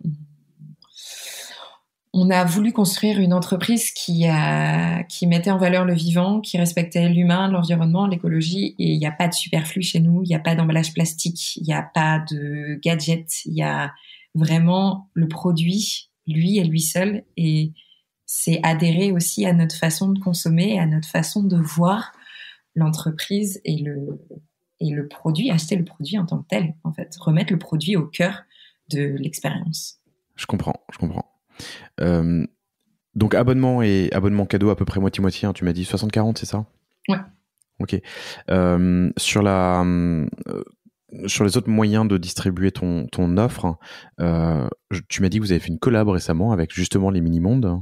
S1: on a voulu construire une entreprise qui mettait en valeur le vivant, qui respectait l'humain, l'environnement, l'écologie, et il n'y a pas de superflu chez nous, il n'y a pas d'emballage plastique, il n'y a pas de gadgets, il y a vraiment le produit, lui et lui seul, et c'est adhérer aussi à notre façon de consommer, à notre façon de voir l'entreprise et le produit, acheter le produit en tant que tel, en fait, remettre le produit au cœur de l'expérience.
S2: Je comprends. Donc abonnement et abonnement cadeau à peu près moitié-moitié, hein, tu m'as dit 60-40, c'est ça?
S1: Ouais.
S2: Ok. Sur les autres moyens de distribuer ton offre, tu m'as dit que vous avez fait une collab récemment avec justement les Mini-Mondes.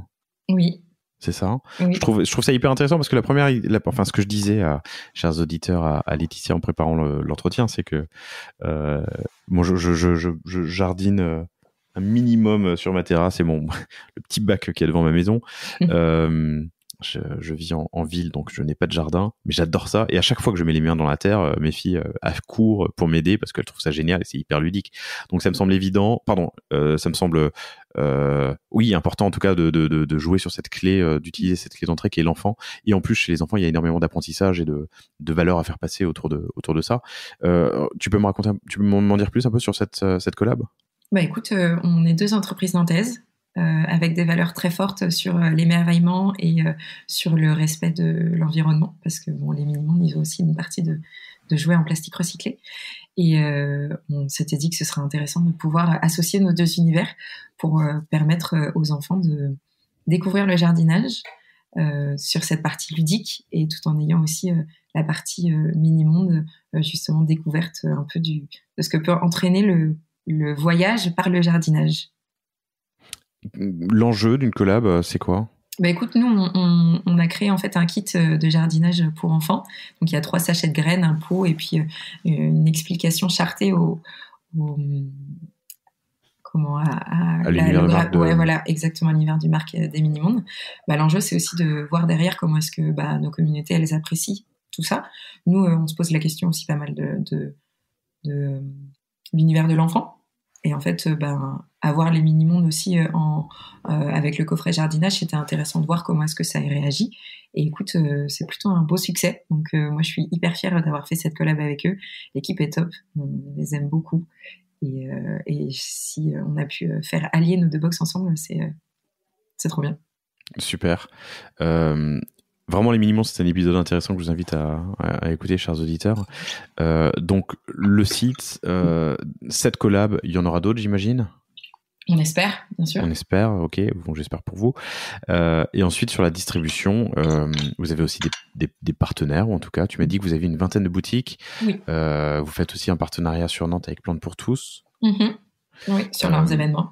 S1: Oui.
S2: C'est ça.
S1: Oui.
S2: Je trouve ça hyper intéressant, parce que ce que je disais chers auditeurs, à Laetitia en préparant l'entretien, c'est que moi je jardine un minimum sur ma terrasse, c'est le petit bac qu'il y a devant ma maison. Je vis en ville, donc je n'ai pas de jardin, mais j'adore ça. Et à chaque fois que je mets les mains dans la terre, mes filles courent pour m'aider, parce qu'elles trouvent ça génial et c'est hyper ludique. Donc ça me semble évident, ça me semble important en tout cas de jouer sur cette clé, d'utiliser cette clé d'entrée qui est l'enfant. Et en plus, chez les enfants, il y a énormément d'apprentissage et de valeurs à faire passer autour de ça. Tu peux m'en dire plus un peu sur cette collab?
S1: Écoute, on est 2 entreprises nantaises avec des valeurs très fortes sur l'émerveillement et sur le respect de l'environnement, parce que les Mini-Mondes, ils ont aussi une partie de jouets en plastique recyclé. Et on s'était dit que ce serait intéressant de pouvoir associer nos 2 univers pour permettre aux enfants de découvrir le jardinage, sur cette partie ludique et tout en ayant aussi la partie mini-monde, justement découverte un peu de ce que peut entraîner le voyage par le jardinage.
S2: L'enjeu d'une collab, c'est quoi ?
S1: Bah écoute, nous, on a créé en fait un kit de jardinage pour enfants. Donc il y a 3 sachets de graines, un pot et puis une explication chartée
S2: à l'univers de marque
S1: ouais, voilà, exactement, à l'univers du marque des mini-mondes. Bah, l'enjeu, c'est aussi de voir derrière comment est-ce que nos communautés, elles apprécient tout ça. Nous, on se pose la question aussi pas mal de l'univers de l'enfant. Et en fait, avoir les mini-mondes aussi avec le coffret jardinage, c'était intéressant de voir comment est-ce que ça réagit. Et écoute, c'est plutôt un beau succès. Donc moi, je suis hyper fière d'avoir fait cette collab avec eux. L'équipe est top, on les aime beaucoup. Et si on a pu faire allier nos 2 box ensemble, c'est trop bien.
S2: Super. Vraiment, les mini-mondes, c'est un épisode intéressant que je vous invite à écouter, chers auditeurs. Donc, le site, cette collab, il y en aura d'autres, j'imagine ?
S1: On espère, bien sûr.
S2: On espère, ok. Bon, j'espère pour vous. Et ensuite, sur la distribution, vous avez aussi des partenaires, ou en tout cas, tu m'as dit que vous avez une 20aine de boutiques.
S1: Oui.
S2: Vous faites aussi un partenariat sur Nantes avec Plantes pour tous.
S1: Mm-hmm. Oui, sur leurs événements.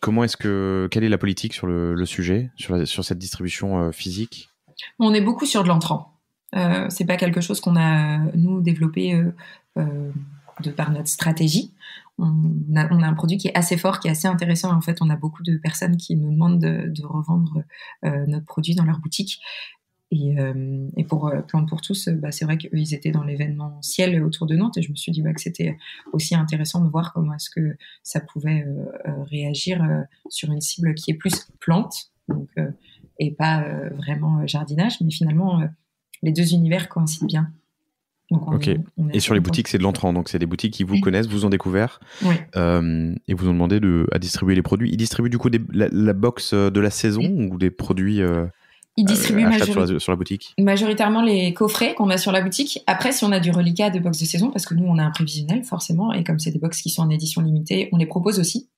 S2: Quelle est la politique sur le sujet, sur cette distribution physique ?
S1: On est beaucoup sur de l'entrant. C'est pas quelque chose qu'on a, nous, développé de par notre stratégie. On a un produit qui est assez fort, qui est assez intéressant. En fait, on a beaucoup de personnes qui nous demandent de revendre notre produit dans leur boutique. Et pour Plantes pour tous, c'est vrai qu'eux, ils étaient dans l'événementiel autour de Nantes. Et je me suis dit que c'était aussi intéressant de voir comment est-ce que ça pouvait réagir sur une cible qui est plus plante, donc, et pas vraiment jardinage. Mais finalement, les 2 univers coïncident bien. Donc
S2: ok. Et sur les boutiques, c'est de l'entrant. Donc, c'est des boutiques qui vous connaissent, vous ont découvert et vous ont demandé à distribuer les produits. Ils distribuent du coup la box de la saison ou des produits
S1: ils distribuent
S2: sur la boutique ?
S1: Majoritairement les coffrets qu'on a sur la boutique. Après, si on a du reliquat de box de saison, parce que nous, on a un prévisionnel forcément, et comme c'est des box qui sont en édition limitée, on les propose aussi.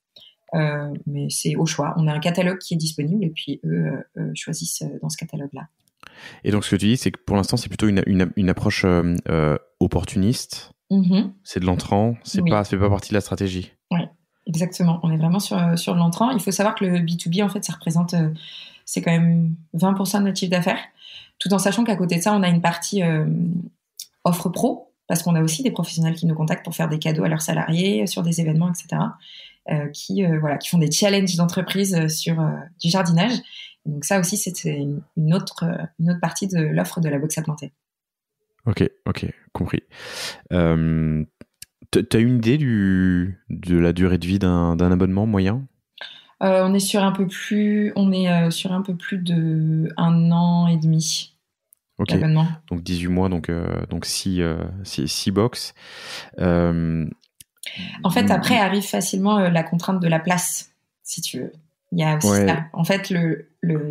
S1: Mais c'est au choix. On a un catalogue qui est disponible et puis eux choisissent dans ce catalogue-là.
S2: Et donc, ce que tu dis, c'est que pour l'instant, c'est plutôt une approche opportuniste.
S1: Mm-hmm.
S2: C'est de l'entrant. Ça fait pas partie de la stratégie.
S1: Oui, exactement. On est vraiment sur de l'entrant. Il faut savoir que le B2B, en fait, ça représente, c'est quand même 20% de notre chiffre d'affaires. Tout en sachant qu'à côté de ça, on a une partie offre pro, parce qu'on a aussi des professionnels qui nous contactent pour faire des cadeaux à leurs salariés sur des événements, etc. Qui font des challenges d'entreprise sur du jardinage. Donc ça aussi, c'est une autre partie de l'offre de la box à planter. Ok,
S2: compris. T'as une idée de la durée de vie d'un abonnement moyen ?
S1: On est sur un peu plus de 1 an et demi.
S2: Ok.
S1: D'abonnement.
S2: Donc 18 mois, donc 6 box.
S1: En fait, après arrive facilement la contrainte de la place, si tu veux. Il y a aussi ça. En fait, le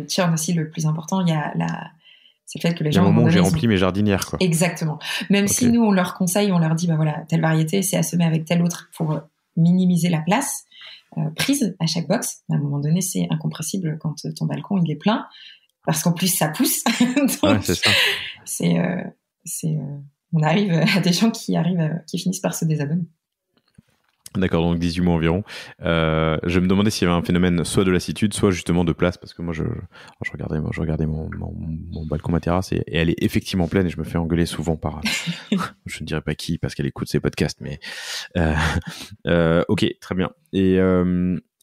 S1: churn aussi, le plus important, c'est le fait que les gens...
S2: Il y a un moment où j'ai rempli mes jardinières, quoi.
S1: Exactement. Même si nous, on leur conseille, on leur dit, telle variété, c'est à semer avec telle autre pour minimiser la place prise à chaque box. À un moment donné, c'est incompressible quand ton balcon, il est plein, parce qu'en plus, ça pousse. Donc, c'est ça. On arrive à des gens qui finissent par se désabonner.
S2: D'accord, donc 18 mois environ. Je me demandais s'il y avait un phénomène soit de lassitude, soit justement de place, parce que moi je regardais mon balcon, ma terrasse, et elle est effectivement pleine, et je me fais engueuler souvent par je ne dirais pas qui, parce qu'elle écoute ses podcasts, mais ok, très bien. Et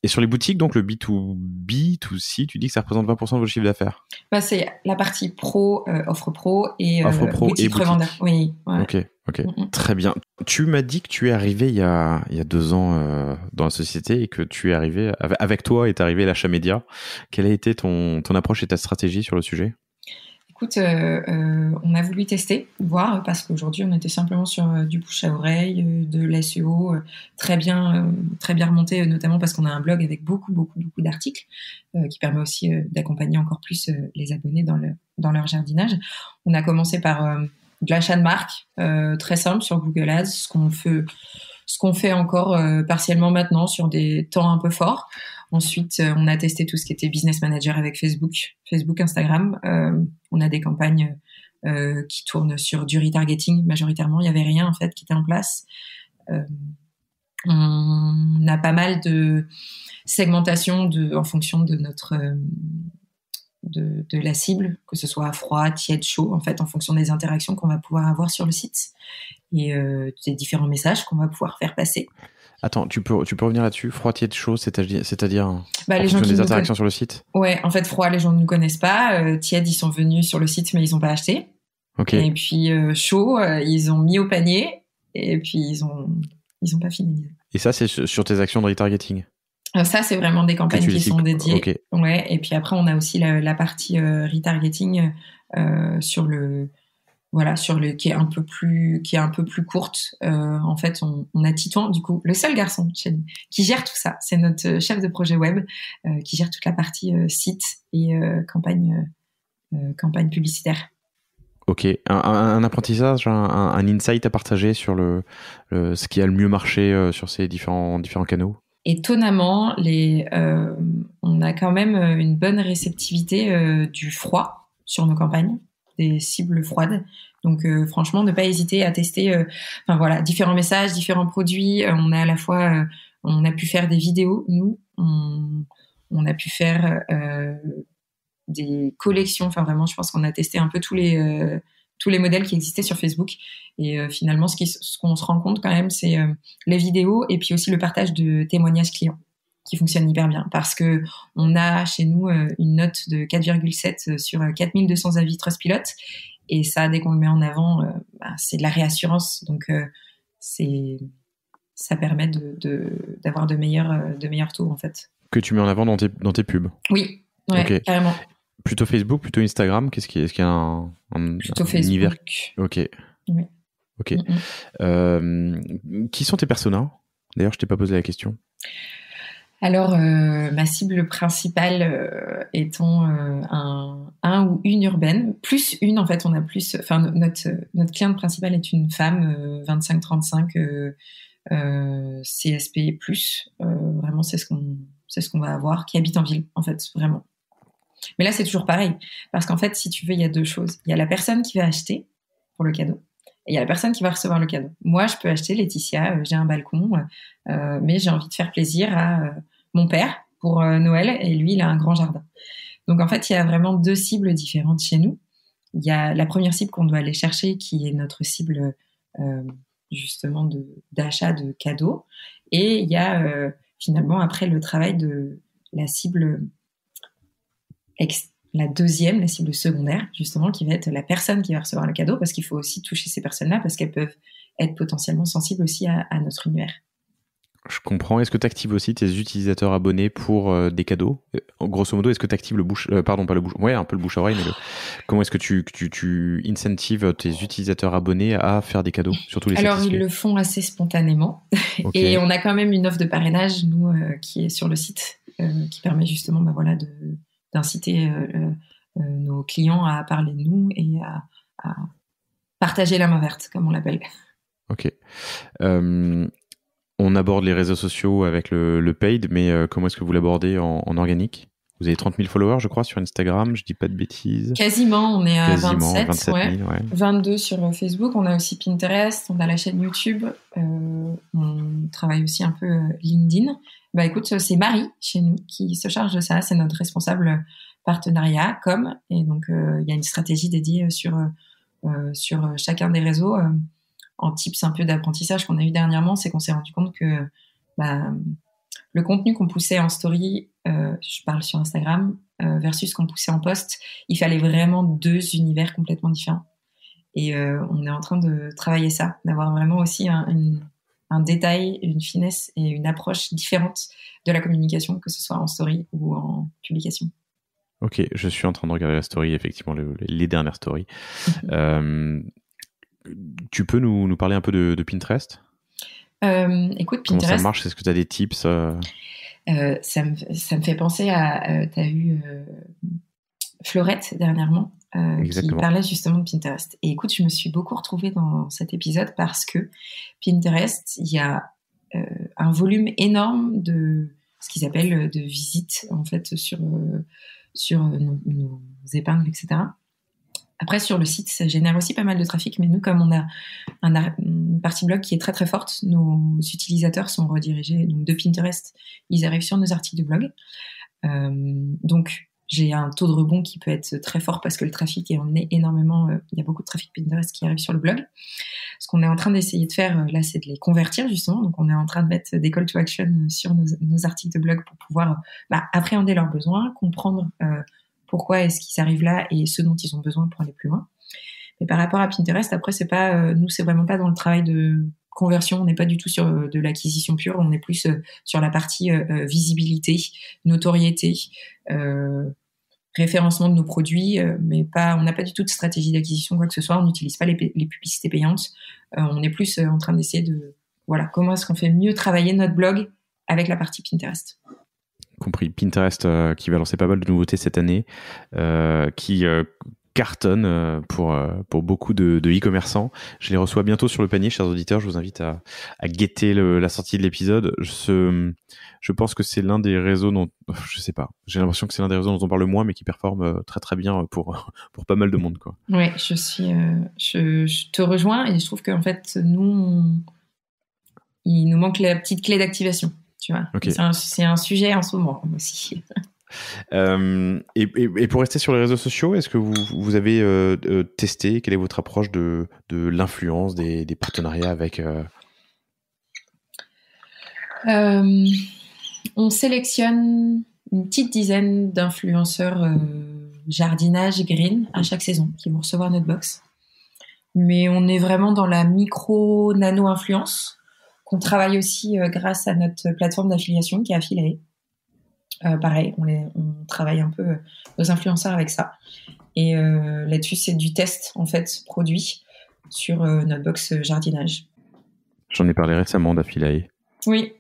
S2: sur les boutiques, donc le B2B, B2C, tu dis que ça représente 20% de vos chiffres d'affaires ?
S1: C'est la partie pro, offre pro et
S2: offre pro
S1: boutique revendeur. Oui. Ouais.
S2: Ok. Très bien. Tu m'as dit que tu es arrivé il y a 2 ans dans la société et que tu es arrivé, avec toi est arrivé l'achat média. Quelle a été ton approche et ta stratégie sur le sujet ?
S1: Écoute, on a voulu tester, voir, parce qu'aujourd'hui, on était simplement sur du bouche à oreille, de l'SEO très bien remonté, notamment parce qu'on a un blog avec beaucoup d'articles qui permet aussi d'accompagner encore plus les abonnés dans leur jardinage. On a commencé par de l'achat de marque très simple sur Google Ads, ce qu'on fait encore partiellement maintenant sur des temps un peu forts. Ensuite, on a testé tout ce qui était business manager avec Facebook, Instagram. On a des campagnes qui tournent sur du retargeting majoritairement. Il y avait rien en fait qui était en place. On a pas mal de segmentation en fonction de notre de la cible, que ce soit froid, tiède, chaud, en fait, en fonction des interactions qu'on va pouvoir avoir sur le site et des différents messages qu'on va pouvoir faire passer.
S2: Attends, tu peux revenir là-dessus? Froid, tiède, chaud, c'est-à-dire en
S1: les
S2: fonction des interactions sur le site?
S1: Ouais, en fait, froid, les gens ne nous connaissent pas. Tiède, ils sont venus sur le site, mais ils n'ont pas acheté.
S2: Okay.
S1: Et puis chaud, ils ont mis au panier et puis ils ont pas finalisé.
S2: Et ça, c'est sur tes actions de retargeting?
S1: Ça, c'est vraiment des campagnes qui sont dédiées.
S2: Okay.
S1: Ouais. Et puis après, on a aussi la partie retargeting sur qui est un peu plus courte. En fait, on a Titouan, du coup, le seul garçon chez nous, qui gère tout ça. C'est notre chef de projet web qui gère toute la partie site et campagne publicitaire.
S2: Ok, un apprentissage, un insight à partager sur ce qui a le mieux marché sur ces différents canaux?
S1: Étonnamment, on a quand même une bonne réceptivité du froid sur nos campagnes, des cibles froides. Donc franchement, ne pas hésiter à tester différents messages, différents produits. On a à la fois, on a pu faire des vidéos, nous, on a pu faire des collections. Enfin vraiment, je pense qu'on a testé un peu tous les modèles qui existaient sur Facebook. Et finalement, ce qu'on se rend compte quand même, c'est les vidéos et puis aussi le partage de témoignages clients qui fonctionne hyper bien parce que on a chez nous une note de 4,7 sur 4200 avis Trustpilot. Et ça, dès qu'on le met en avant, c'est de la réassurance. Donc, ça permet d'avoir de meilleurs taux, en fait.
S2: Que tu mets en avant dans tes pubs?
S1: Oui, ouais, okay. Carrément.
S2: Plutôt Facebook, plutôt Instagram? Est-ce qu'il y a un
S1: plutôt Facebook.
S2: Univers? Ok.
S1: Oui.
S2: Ok. Qui sont tes personas? D'ailleurs, je t'ai pas posé la question.
S1: Alors, ma cible principale étant un ou une urbaine, plus une en fait, on a plus. Enfin, notre cliente principale est une femme 25-35 CSP+. Vraiment, c'est ce qu'on va avoir, qui habite en ville en fait, vraiment. Mais là, c'est toujours pareil, parce qu'en fait, si tu veux, il y a deux choses. Il y a la personne qui va acheter pour le cadeau, et il y a la personne qui va recevoir le cadeau. Moi, je peux acheter, Laetitia, j'ai un balcon, mais j'ai envie de faire plaisir à mon père pour Noël, et lui, il a un grand jardin. Donc, en fait, il y a vraiment deux cibles différentes chez nous. Il y a la première cible qu'on doit aller chercher, qui est notre cible, justement, d'achat de cadeaux. Et il y a, finalement, après, le travail de la cible la deuxième, la cible secondaire, justement, qui va être la personne qui va recevoir le cadeau, parce qu'il faut aussi toucher ces personnes-là, parce qu'elles peuvent être potentiellement sensibles aussi à notre univers.
S2: Je comprends. Est-ce que tu actives aussi tes utilisateurs abonnés pour des cadeaux? Grosso modo, est-ce que tu actives le bouche... pardon, pas le bouche... Ouais, un peu le bouche-oreille, mais comment est-ce que tu incentives tes utilisateurs abonnés à faire des cadeaux, surtout les
S1: Alors,
S2: satisfaits?
S1: ils le font assez spontanément. Okay. Et on a quand même une offre de parrainage, nous, qui est sur le site, qui permet justement d'inciter nos clients à parler de nous et à partager la main verte, comme on l'appelle.
S2: Ok. On aborde les réseaux sociaux avec le paid, mais comment est-ce que vous l'abordez en organique? Vous avez 30 000 followers, je crois, sur Instagram, je dis pas de bêtises.
S1: Quasiment, on est à 27
S2: 000, ouais.
S1: 22 sur Facebook, on a aussi Pinterest, on a la chaîne YouTube, on travaille aussi un peu LinkedIn. Bah écoute, c'est Marie, chez nous, qui se charge de ça, c'est notre responsable partenariat, et donc il y a une stratégie dédiée sur chacun des réseaux. En tips un peu d'apprentissage qu'on a eu dernièrement, c'est qu'on s'est rendu compte que le contenu qu'on poussait en story, je parle sur Instagram, versus qu'on poussait en post, il fallait vraiment deux univers complètement différents. Et on est en train de travailler ça, d'avoir vraiment aussi un détail, une finesse et une approche différente de la communication, que ce soit en story ou en publication.
S2: Ok, je suis en train de regarder la story, effectivement, les dernières stories. Tu peux nous parler un peu de Pinterest?
S1: Écoute, Pinterest...
S2: Comment ça marche? Est-ce que tu as des tips?
S1: Ça me fait penser à... tu as eu Fleurette dernièrement qui parlait justement de Pinterest. Et écoute, je me suis beaucoup retrouvée dans cet épisode parce que Pinterest, il y a un volume énorme de ce qu'ils appellent de visites en fait sur nos épingles, etc. Après, sur le site, ça génère aussi pas mal de trafic, mais nous, comme on a une partie blog qui est très très forte, nos utilisateurs sont redirigés donc, de Pinterest, ils arrivent sur nos articles de blog. Donc, j'ai un taux de rebond qui peut être très fort parce que le trafic est emmené énormément. Il y a beaucoup de trafic Pinterest qui arrive sur le blog. Ce qu'on est en train d'essayer de faire, là, c'est de les convertir, justement. Donc, on est en train de mettre des call to action sur nos articles de blog pour pouvoir appréhender leurs besoins, comprendre pourquoi est-ce qu'ils arrivent là et ce dont ils ont besoin pour aller plus loin. Mais par rapport à Pinterest, après, c'est pas, nous, c'est vraiment pas dans le travail de conversion. On n'est pas du tout sur de l'acquisition pure. On est plus sur la partie visibilité, notoriété, référencement de nos produits, mais pas, on n'a pas du tout de stratégie d'acquisition, quoi que ce soit. On n'utilise pas les publicités payantes. On est plus en train d'essayer de, voilà, comment est-ce qu'on fait mieux travailler notre blog avec la partie Pinterest.
S2: Compris. Pinterest qui va lancer pas mal de nouveautés cette année, qui cartonne pour beaucoup de e-commerçants. Je les reçois bientôt sur le panier, chers auditeurs. Je vous invite à guetter la sortie de l'épisode. Je pense que c'est l'un des réseaux dont, je sais pas, j'ai l'impression que c'est l'un des réseaux dont on parle le moins, mais qui performe très très bien pour pas mal de monde, quoi.
S1: Oui, je te rejoins et je trouve qu'en fait, il nous manque la petite clé d'activation. Tu vois, okay. C'est un sujet en ce moment aussi.
S2: Et pour rester sur les réseaux sociaux, est-ce que vous avez testé, quelle est votre approche de l'influence des partenariats avec
S1: On sélectionne une petite dizaine d'influenceurs jardinage green à chaque saison qui vont recevoir notre box. Mais on est vraiment dans la micro-nano-influence qu'on travaille aussi grâce à notre plateforme d'affiliation qui est Affiliate. Pareil, on travaille un peu nos influenceurs avec ça. Et là-dessus, c'est du test, en fait, produit sur notre box jardinage.
S2: J'en ai parlé récemment d'Affiliate.
S1: Oui.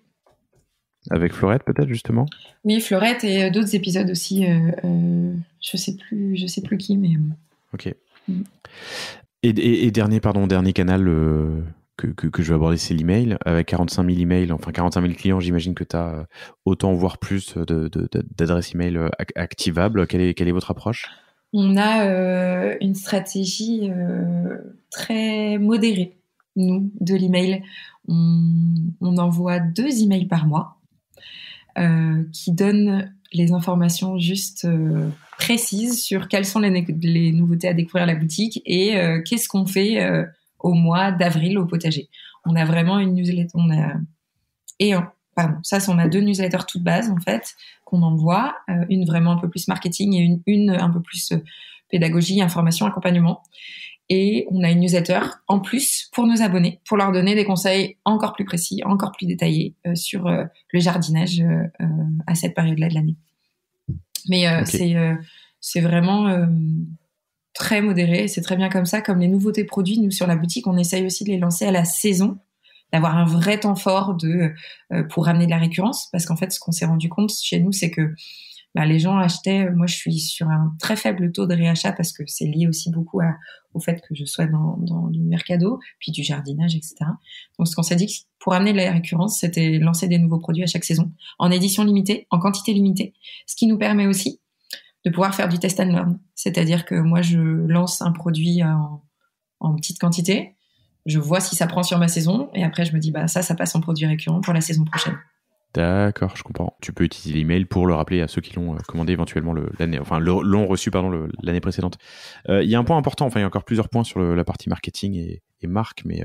S2: Avec Fleurette, peut-être, justement ?
S1: Oui, Fleurette et d'autres épisodes aussi. Je sais plus qui, mais...
S2: Ok. Et dernier canal... Que je vais aborder, c'est l'email. Avec 45 000 emails, enfin 45 000 clients, j'imagine que tu as autant voire plus d'adresses email activables. Quelle est votre approche ?
S1: On a une stratégie très modérée, nous, de l'email. On envoie 2 emails par mois qui donnent les informations juste précises sur quelles sont les nouveautés à découvrir à la boutique et qu'est-ce qu'on fait au mois d'avril au potager. On a vraiment une newsletter. On a 2 newsletters toutes bases en fait qu'on envoie, une vraiment un peu plus marketing et une un peu plus pédagogie, information, accompagnement. Et on a une newsletter en plus pour nos abonnés, pour leur donner des conseils encore plus précis, encore plus détaillés sur le jardinage à cette période-là de l'année. Mais okay. C'est vraiment très modéré, c'est très bien comme ça. Comme les nouveautés produits, nous sur la boutique, on essaye aussi de les lancer à la saison, d'avoir un vrai temps fort pour ramener de la récurrence, parce qu'en fait, ce qu'on s'est rendu compte chez nous, c'est que les gens achetaient. Moi, je suis sur un très faible taux de réachat parce que c'est lié aussi beaucoup au fait que je sois dans l'univers cadeau, puis du jardinage, etc. Donc, ce qu'on s'est dit, pour amener de la récurrence, c'était lancer des nouveaux produits à chaque saison, en édition limitée, en quantité limitée, ce qui nous permet aussi de pouvoir faire du test and learn. C'est-à-dire que moi, je lance un produit en petite quantité, je vois si ça prend sur ma saison, et après, je me dis, ça passe en produit récurrent pour la saison prochaine.
S2: D'accord, je comprends. Tu peux utiliser l'email pour le rappeler à ceux qui l'ont commandé éventuellement l'ont reçu l'année précédente. Il y a un point important, il y a encore plusieurs points sur la partie marketing et marque, mais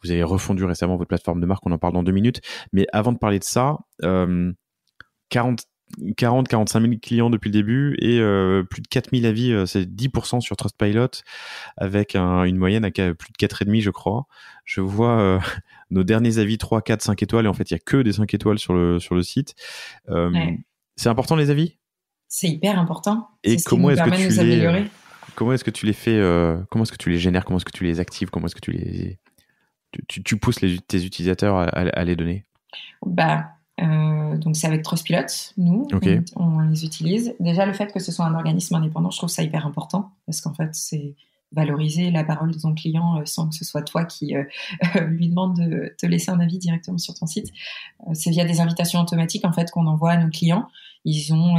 S2: vous avez refondu récemment votre plateforme de marque, on en parle dans 2 minutes. Mais avant de parler de ça, 45 000 clients depuis le début et plus de 4 000 avis, c'est 10% sur Trustpilot avec une moyenne à plus de 4,5 je crois. Je vois nos derniers avis 3, 4, 5 étoiles et en fait il n'y a que des 5 étoiles sur le site. Ouais. C'est important les avis ?
S1: C'est hyper important.
S2: Et
S1: c'est comment est-ce que
S2: comment est-ce que tu les fais comment est-ce que tu les génères ? Comment est-ce que tu les actives ? Comment est-ce que tu pousses tes utilisateurs à les donner ?
S1: Donc c'est avec Trustpilot, nous, okay. on les utilise. Déjà le fait que ce soit un organisme indépendant, je trouve ça hyper important parce qu'en fait valoriser la parole de ton client sans que ce soit toi qui lui demande de te laisser un avis directement sur ton site. C'est via des invitations automatiques en fait qu'on envoie à nos clients. Ils ont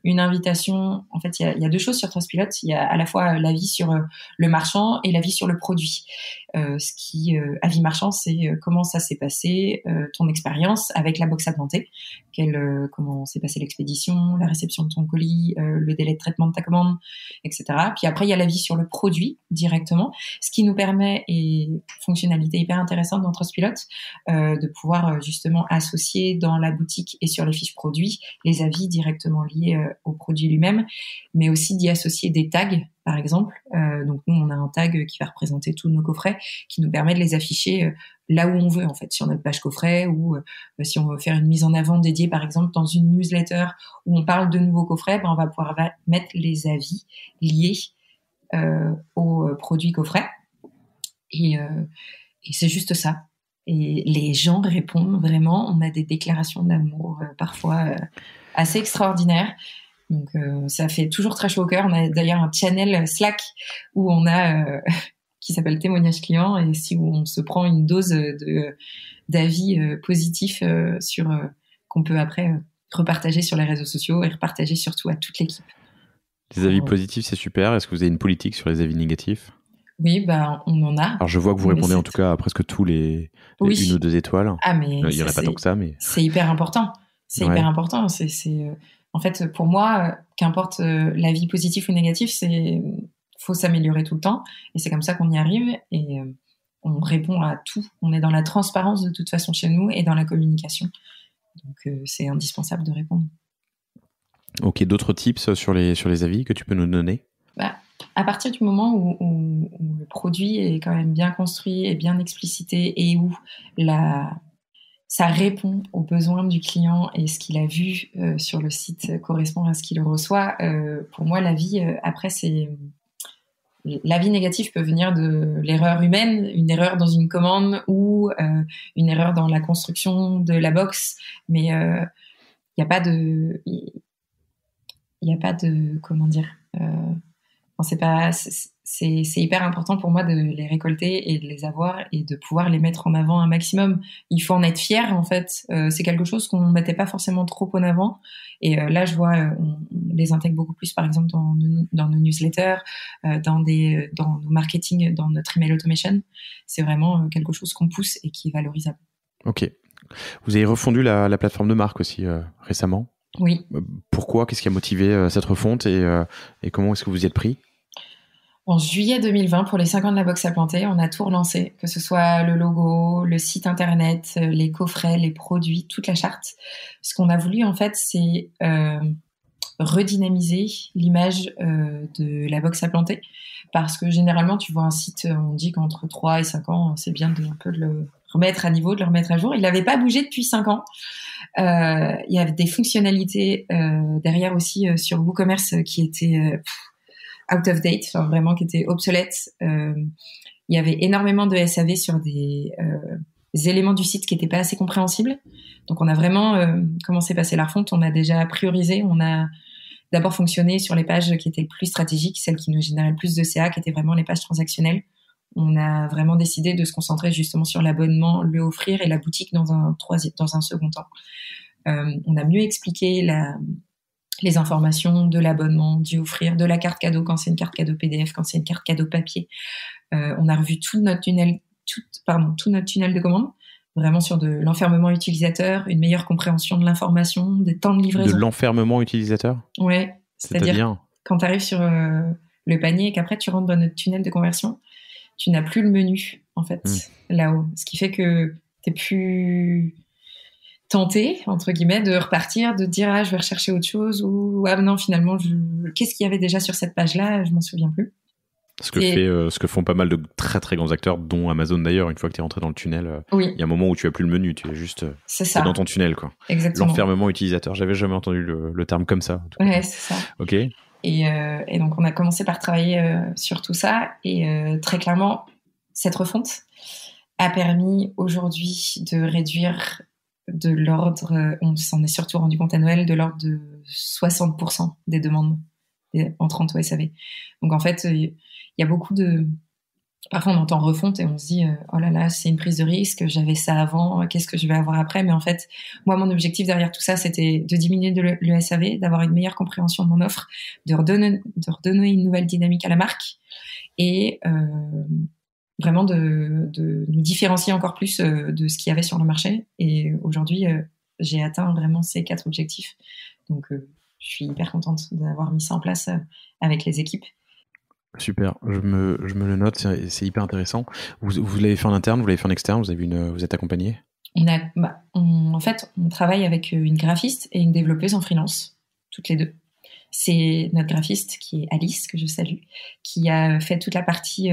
S1: une invitation. En fait, il y a deux choses sur Trustpilot. Il y a à la fois l'avis sur le marchand et l'avis sur le produit. Avis marchand, c'est comment ça s'est passé, ton expérience avec la box à planter, comment s'est passée l'expédition, la réception de ton colis, le délai de traitement de ta commande, etc. Puis après, il y a l'avis sur le produit directement, ce qui nous permet, et fonctionnalité hyper intéressante dans Trustpilot, de pouvoir justement associer dans la boutique et sur les fiches produits les avis directement liés au produit lui-même, mais aussi d'y associer des tags, par exemple. Donc nous, on a un tag qui va représenter tous nos coffrets, qui nous permet de les afficher là où on veut, en fait, sur notre page coffret, ou si on veut faire une mise en avant dédiée, par exemple, dans une newsletter où on parle de nouveaux coffrets, on va pouvoir mettre les avis liés aux produits coffrets. Et c'est juste ça. Et les gens répondent vraiment. On a des déclarations d'amour parfois assez extraordinaires. Donc ça fait toujours très chaud au cœur. On a d'ailleurs un channel Slack où on a qui s'appelle témoignage client, et si on se prend une dose d'avis positifs qu'on peut après repartager sur les réseaux sociaux et repartager surtout à toute l'équipe.
S2: Les avis positifs, c'est super. Est-ce que vous avez une politique sur les avis négatifs ?
S1: Oui, on en a.
S2: Alors je vois que vous répondez en tout cas à presque tous les
S1: oui.
S2: 1 ou 2 étoiles.
S1: Mais
S2: il n'y en a pas tant que ça, mais
S1: c'est hyper important. C'est hyper important. En fait, pour moi, qu'importe l'avis positif ou négatif, faut s'améliorer tout le temps, et c'est comme ça qu'on y arrive. Et on répond à tout. On est dans la transparence de toute façon chez nous et dans la communication. Donc c'est indispensable de répondre.
S2: Ok, d'autres tips sur les avis que tu peux nous donner ?
S1: À partir du moment où le produit est quand même bien construit et bien explicité, et où ça répond aux besoins du client et ce qu'il a vu sur le site correspond à ce qu'il reçoit, pour moi, l'avis, après, l'avis négatif peut venir de l'erreur humaine, une erreur dans une commande ou une erreur dans la construction de la box, mais il n'y a pas de... comment dire... c'est hyper important pour moi de les récolter et de les avoir et de pouvoir les mettre en avant un maximum. Il faut en être fier, en fait. C'est quelque chose qu'on ne mettait pas forcément trop en avant. Et là, je vois, on les intègre beaucoup plus, par exemple, dans nos newsletters, dans nos marketing, dans notre email automation. C'est vraiment quelque chose qu'on pousse et qui est valorisable.
S2: Ok. Vous avez refondu la plateforme de marque aussi récemment ?
S1: Oui.
S2: Pourquoi ? Qu'est-ce qui a motivé cette refonte et comment est-ce que vous y êtes pris ?
S1: En juillet 2020, pour les 5 ans de la box à planter, on a tout relancé, que ce soit le logo, le site internet, les coffrets, les produits, toute la charte. Ce qu'on a voulu, en fait, c'est redynamiser l'image de la box à planter, parce que généralement, tu vois un site, on dit qu'entre 3 et 5 ans, c'est bien de le remettre à niveau, de le remettre à jour. Il n'avait pas bougé depuis 5 ans. Il y avait des fonctionnalités derrière aussi sur WooCommerce qui étaient out of date, enfin vraiment qui étaient obsolètes. Il y avait énormément de SAV sur des éléments du site qui n'étaient pas assez compréhensibles. Donc on a vraiment commencé à passer la refonte. On a déjà priorisé. On a d'abord fonctionné sur les pages qui étaient les plus stratégiques, celles qui nous généraient le plus de CA, qui étaient vraiment les pages transactionnelles. On a vraiment décidé de se concentrer justement sur l'abonnement, le offrir et la boutique dans un second temps. On a mieux expliqué les informations de l'abonnement, du offrir, de la carte cadeau quand c'est une carte cadeau PDF, quand c'est une carte cadeau papier. On a revu tout notre tunnel de commande, vraiment sur de l'enfermement utilisateur, une meilleure compréhension de l'information, des temps de livraison.
S2: De l'enfermement utilisateur ?
S1: Ouais, c'est-à-dire quand tu arrives sur le panier et qu'après tu rentres dans notre tunnel de conversion, tu n'as plus le menu, en fait, là-haut. Ce qui fait que tu n'es plus tenté, entre guillemets, de repartir, de te dire « Ah, je vais rechercher autre chose » ou « Ah non, finalement, qu'est-ce qu'il y avait déjà sur cette page-là ? Je m'en souviens plus. »
S2: Ce que font pas mal de très très grands acteurs, dont Amazon d'ailleurs. Une fois que tu es rentré dans le tunnel, il y a un moment où tu n'as plus le menu, tu es juste t'es dans ton tunnel, quoi.
S1: Exactement.
S2: L'enfermement utilisateur, j'avais jamais entendu le terme comme ça.
S1: Ouais, c'est ça.
S2: Ok.
S1: Et donc on a commencé par travailler sur tout ça, et très clairement, cette refonte a permis aujourd'hui de réduire de l'ordre, on s'en est surtout rendu compte à Noël, de l'ordre de 60% des demandes entrant au SAV. Donc en fait, il il y a beaucoup de... Parfois, on entend refonte et on se dit oh là là, c'est une prise de risque, j'avais ça avant, qu'est-ce que je vais avoir après? Mais en fait, moi, mon objectif derrière tout ça, c'était de diminuer le SAV, d'avoir une meilleure compréhension de mon offre, de redonner une nouvelle dynamique à la marque et vraiment de nous différencier encore plus de ce qu'il y avait sur le marché. Et aujourd'hui, j'ai atteint vraiment ces 4 objectifs. Donc, je suis hyper contente d'avoir mis ça en place avec les équipes.
S2: Super, je me le note, c'est hyper intéressant. Vous l'avez fait en interne, vous l'avez fait en externe, vous êtes accompagné?
S1: En fait, on travaille avec une graphiste et une développeuse en freelance, toutes les deux. C'est notre graphiste qui est Alice, que je salue, qui a fait toute la partie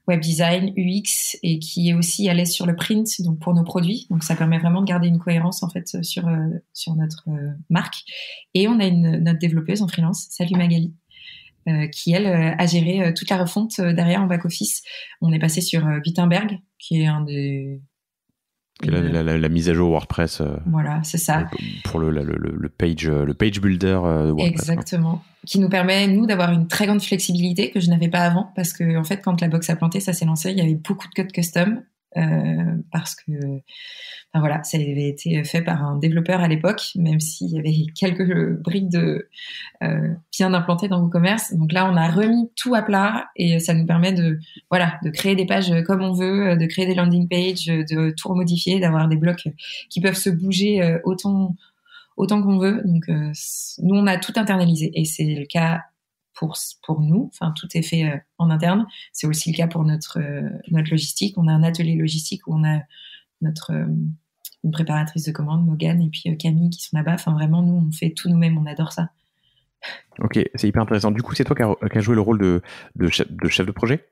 S1: web design, UX et qui est aussi à l'aise sur le print, donc pour nos produits. Donc ça permet vraiment de garder une cohérence en fait sur notre marque. Et on a notre développeuse en freelance, salut Magali, qui elle a géré toute la refonte derrière en back office. On est passé sur Gutenberg, qui est un des
S2: la mise à jour WordPress.
S1: Voilà, c'est ça.
S2: Pour le page builder de WordPress.
S1: Exactement. Qui nous permet, nous, d'avoir une très grande flexibilité que je n'avais pas avant. Parce que, en fait, quand la box a planté, ça s'est lancé, il y avait beaucoup de codes custom. Parce que, enfin voilà, ça avait été fait par un développeur à l'époque, même s'il y avait quelques briques bien implantées dans WooCommerce. Donc là, on a remis tout à plat et ça nous permet de créer des pages comme on veut, de créer des landing pages, de tout remodifier, d'avoir des blocs qui peuvent se bouger autant qu'on veut. Donc nous, on a tout internalisé et c'est le cas pour nous, enfin tout est fait en interne. C'est aussi le cas pour notre logistique. On a un atelier logistique où on a une préparatrice de commande, Morgane, et puis Camille qui sont là-bas. Enfin vraiment, nous on fait tout nous-mêmes, on adore ça.
S2: Ok, c'est hyper intéressant. Du coup, c'est toi qui as joué le rôle de chef de projet?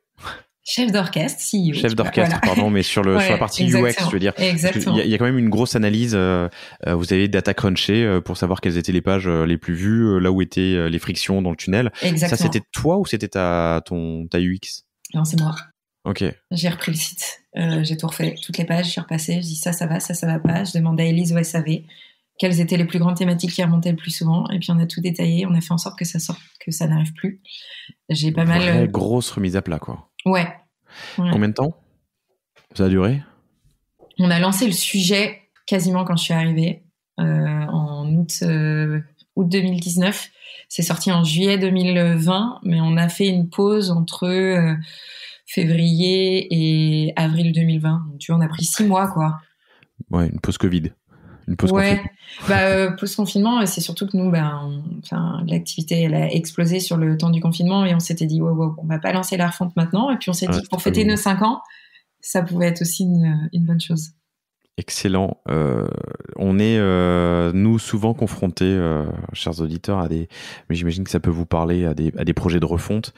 S1: Chef d'orchestre, CEO.
S2: Chef d'orchestre, voilà. Pardon, mais sur la partie UX, je veux dire.
S1: Exactement.
S2: Il y a quand même une grosse analyse. Vous avez data crunché pour savoir quelles étaient les pages les plus vues, là où étaient les frictions dans le tunnel.
S1: Exactement.
S2: Ça, c'était toi ou c'était ta UX?
S1: Non, c'est moi.
S2: Ok.
S1: J'ai repris le site, j'ai tout refait, toutes les pages, je suis repassée, je dis ça va pas. Je demandais à Elise au SAV quelles étaient les plus grandes thématiques qui remontaient le plus souvent, et puis on a tout détaillé, on a fait en sorte que ça sorte, que ça n'arrive plus. J'ai pas mal.
S2: Grosse remise à plat, quoi.
S1: Ouais.
S2: Combien de temps ça a duré?
S1: On a lancé le sujet quasiment quand je suis arrivée, en août 2019. C'est sorti en juillet 2020, mais on a fait une pause entre février et avril 2020. Donc, tu vois, on a pris 6 mois, quoi.
S2: Ouais, une pause Covid.
S1: Pause confinement, c'est surtout que nous, l'activité, elle a explosé sur le temps du confinement et on s'était dit, wow, on va pas lancer la refonte maintenant. Et puis on s'est dit que pour fêter nos 5 ans, ça pouvait être aussi une bonne chose.
S2: Excellent. On est, nous, souvent confrontés, chers auditeurs, mais j'imagine que ça peut vous parler à des projets de refonte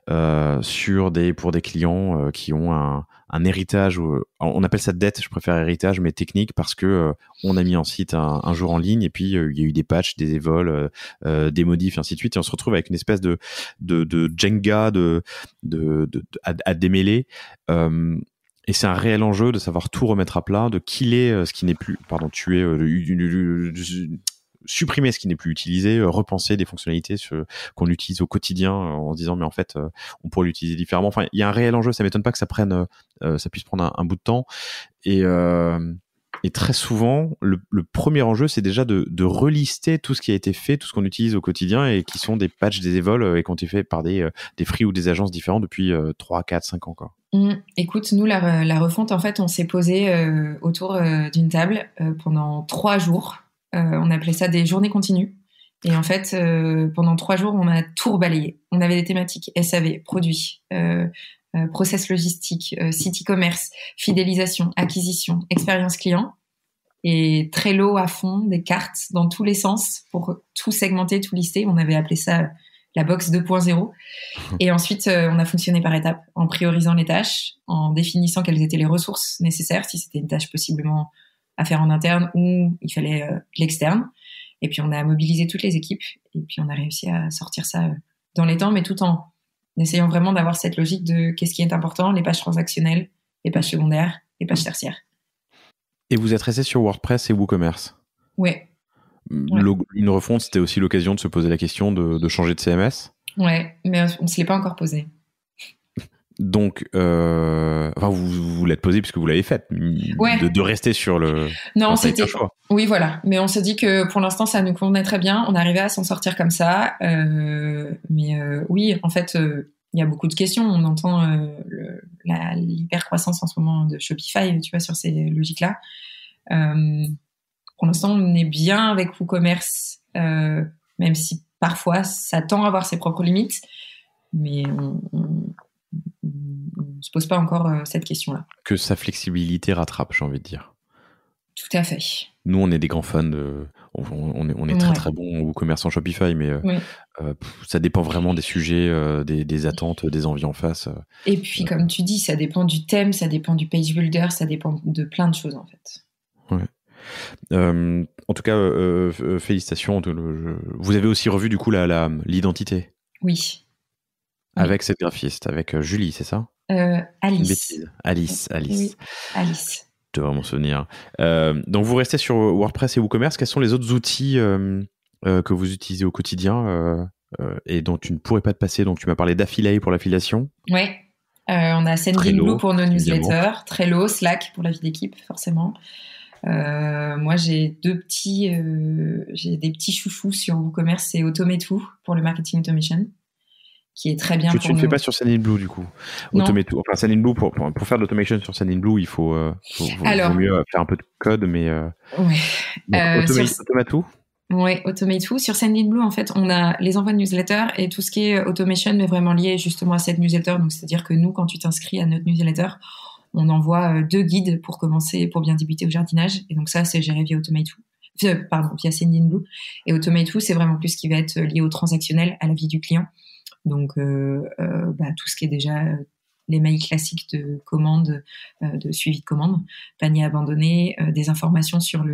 S2: pour des clients qui ont un héritage. On appelle ça dette, je préfère héritage, mais technique, parce que on a mis en site un jour en ligne et puis il y a eu des patchs, des évols, des modifs, et ainsi de suite. Et on se retrouve avec une espèce de Jenga à démêler. Et c'est un réel enjeu de savoir tout remettre à plat, de killer ce qui n'est plus, supprimer ce qui n'est plus utilisé, repenser des fonctionnalités qu'on utilise au quotidien en se disant mais en fait on pourrait l'utiliser différemment. Enfin, il y a un réel enjeu. Ça m'étonne pas que ça puisse prendre un bout de temps. Et très souvent, le premier enjeu, c'est déjà de relister tout ce qui a été fait, tout ce qu'on utilise au quotidien et qui sont des patchs, des évols et qui ont été faits par des free ou des agences différentes depuis 3, 4, 5 ans, quoi.
S1: Écoute, nous, la refonte, en fait, on s'est posé autour d'une table pendant 3 jours. On appelait ça des journées continues. Et en fait, pendant 3 jours, on a tout rebalayé. On avait des thématiques SAV, produits, process logistique, site e-commerce, fidélisation, acquisition, expérience client. Et Trello à fond, des cartes dans tous les sens pour tout segmenter, tout lister. On avait appelé ça la box 2.0. Et ensuite, on a fonctionné par étapes, en priorisant les tâches, en définissant quelles étaient les ressources nécessaires, si c'était une tâche possiblement à faire en interne ou il fallait de l'externe. Et puis, on a mobilisé toutes les équipes et puis on a réussi à sortir ça dans les temps, mais tout en essayant vraiment d'avoir cette logique de qu'est-ce qui est important, les pages transactionnelles, les pages secondaires, les pages tertiaires. Et
S2: vous êtes resté sur WordPress et WooCommerce?
S1: Ouais.
S2: Une refonte, c'était aussi l'occasion de se poser la question de changer de CMS?
S1: Ouais, mais on ne se l'est pas encore posé.
S2: Donc, enfin, vous l'êtes posé puisque vous l'avez fait, de rester sur le.
S1: Non, c'était. Oui, voilà. Mais on s'est dit que pour l'instant, ça nous convenait très bien. On arrivait à s'en sortir comme ça. Mais oui, en fait, il y a beaucoup de questions. On entend l'hyper-croissance en ce moment de Shopify, tu vois, sur ces logiques-là. Pour l'instant, on est bien avec WooCommerce, même si parfois, ça tend à avoir ses propres limites. Mais on se pose pas encore cette question-là.
S2: Que sa flexibilité rattrape, j'ai envie de dire.
S1: Tout à fait.
S2: Nous, on est des grands fans on est très très bons au commerce en Shopify, mais ça dépend vraiment des sujets, des attentes, des envies en face.
S1: Et puis, comme tu dis, ça dépend du thème, ça dépend du page builder, ça dépend de plein de choses en fait.
S2: Ouais. En tout cas, félicitations. Vous avez aussi revu du coup l'identité.
S1: Oui.
S2: Avec cette graphiste, avec Julie, c'est ça?
S1: Alice.
S2: Alice.
S1: Oui, Alice.
S2: Je devrais m'en souvenir. Donc vous restez sur WordPress et WooCommerce. Quels sont les autres outils que vous utilisez au quotidien et dont tu ne pourrais pas te passer? Donc tu m'as parlé d'Affiliate pour l'affiliation.
S1: Oui. On a Sendinblue pour nos newsletters, Trello, Slack pour la vie d'équipe, forcément. Moi, j'ai des petits chouchous sur WooCommerce, c'est Automato pour le marketing automation, qui est très bien
S2: tu ne fais pas sur Sendinblue du coup. Automato, enfin Sendinblue pour faire de l'automation sur Sendinblue, il faut mieux faire un peu de code, mais Automato.
S1: Oui, Automato. Sur Sendinblue, en fait, on a les envois de newsletter et tout ce qui est automation, mais vraiment lié justement à cette newsletter. Donc, c'est-à-dire que nous, quand tu t'inscris à notre newsletter, on envoie 2 guides pour commencer, pour bien débuter au jardinage. Et donc ça, c'est géré via Automato. Via Sendinblue. Et Automato, c'est vraiment plus ce qui va être lié au transactionnel, à la vie du client. Donc, tout ce qui est déjà les mails classiques de commande, de suivi de commande, panier abandonné, des informations sur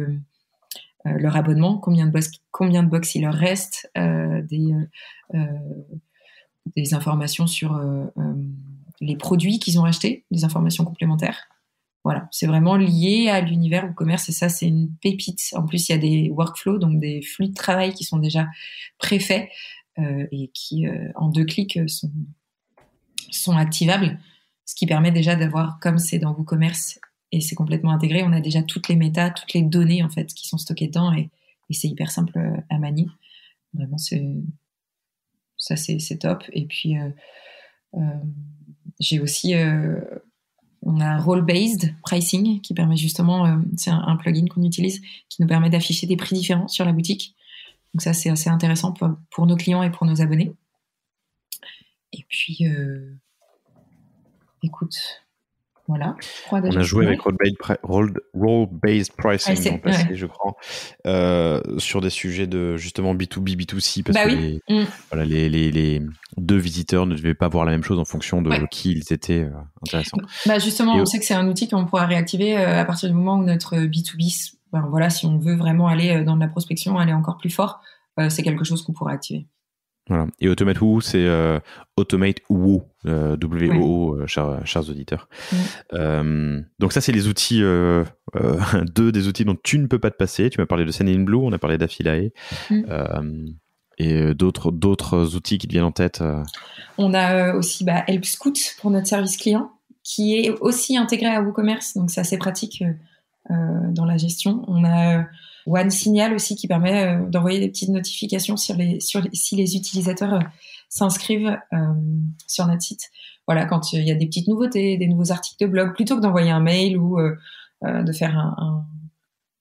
S1: leur abonnement, combien de box il leur reste, des informations sur les produits qu'ils ont achetés, des informations complémentaires. Voilà, c'est vraiment lié à l'univers WooCommerce et ça, c'est une pépite. En plus, il y a des workflows, donc des flux de travail qui sont déjà préfaits et qui, en 2 clics, sont activables, ce qui permet déjà d'avoir, comme c'est dans WooCommerce et c'est complètement intégré, on a déjà toutes les méta, toutes les données en fait qui sont stockées dedans et c'est hyper simple à manier. Vraiment, c'est top. Et puis, j'ai aussi... on a role-based pricing qui permet justement, c'est un plugin qu'on utilise qui nous permet d'afficher des prix différents sur la boutique. Donc ça, c'est assez intéressant pour nos clients et pour nos abonnés. Et puis, écoute, voilà.
S2: On a joué avec role-based pricing dans le passé, je crois, sur des sujets de justement B2B, B2C, parce que les 2 visiteurs ne devaient pas voir la même chose en fonction de qui ils étaient. Intéressant.
S1: Justement, on sait que c'est un outil qu'on pourra réactiver à partir du moment où notre B2B, voilà, si on veut vraiment aller dans de la prospection, aller encore plus fort, c'est quelque chose qu'on pourra activer.
S2: Voilà. Et Automato, c'est Automate Woo, W-O-O, chers auditeurs. Donc ça, c'est les outils, 2 des outils dont tu ne peux pas te passer. Tu m'as parlé de Sendinblue, on a parlé d'Affiliate. Et d'autres outils qui te viennent en tête.
S1: On a aussi Help Scout pour notre service client, qui est aussi intégré à WooCommerce, donc c'est assez pratique dans la gestion. On a OneSignal aussi qui permet d'envoyer des petites notifications si les utilisateurs s'inscrivent sur notre site. Voilà, quand il y a des petites nouveautés, des nouveaux articles de blog, plutôt que d'envoyer un mail ou de faire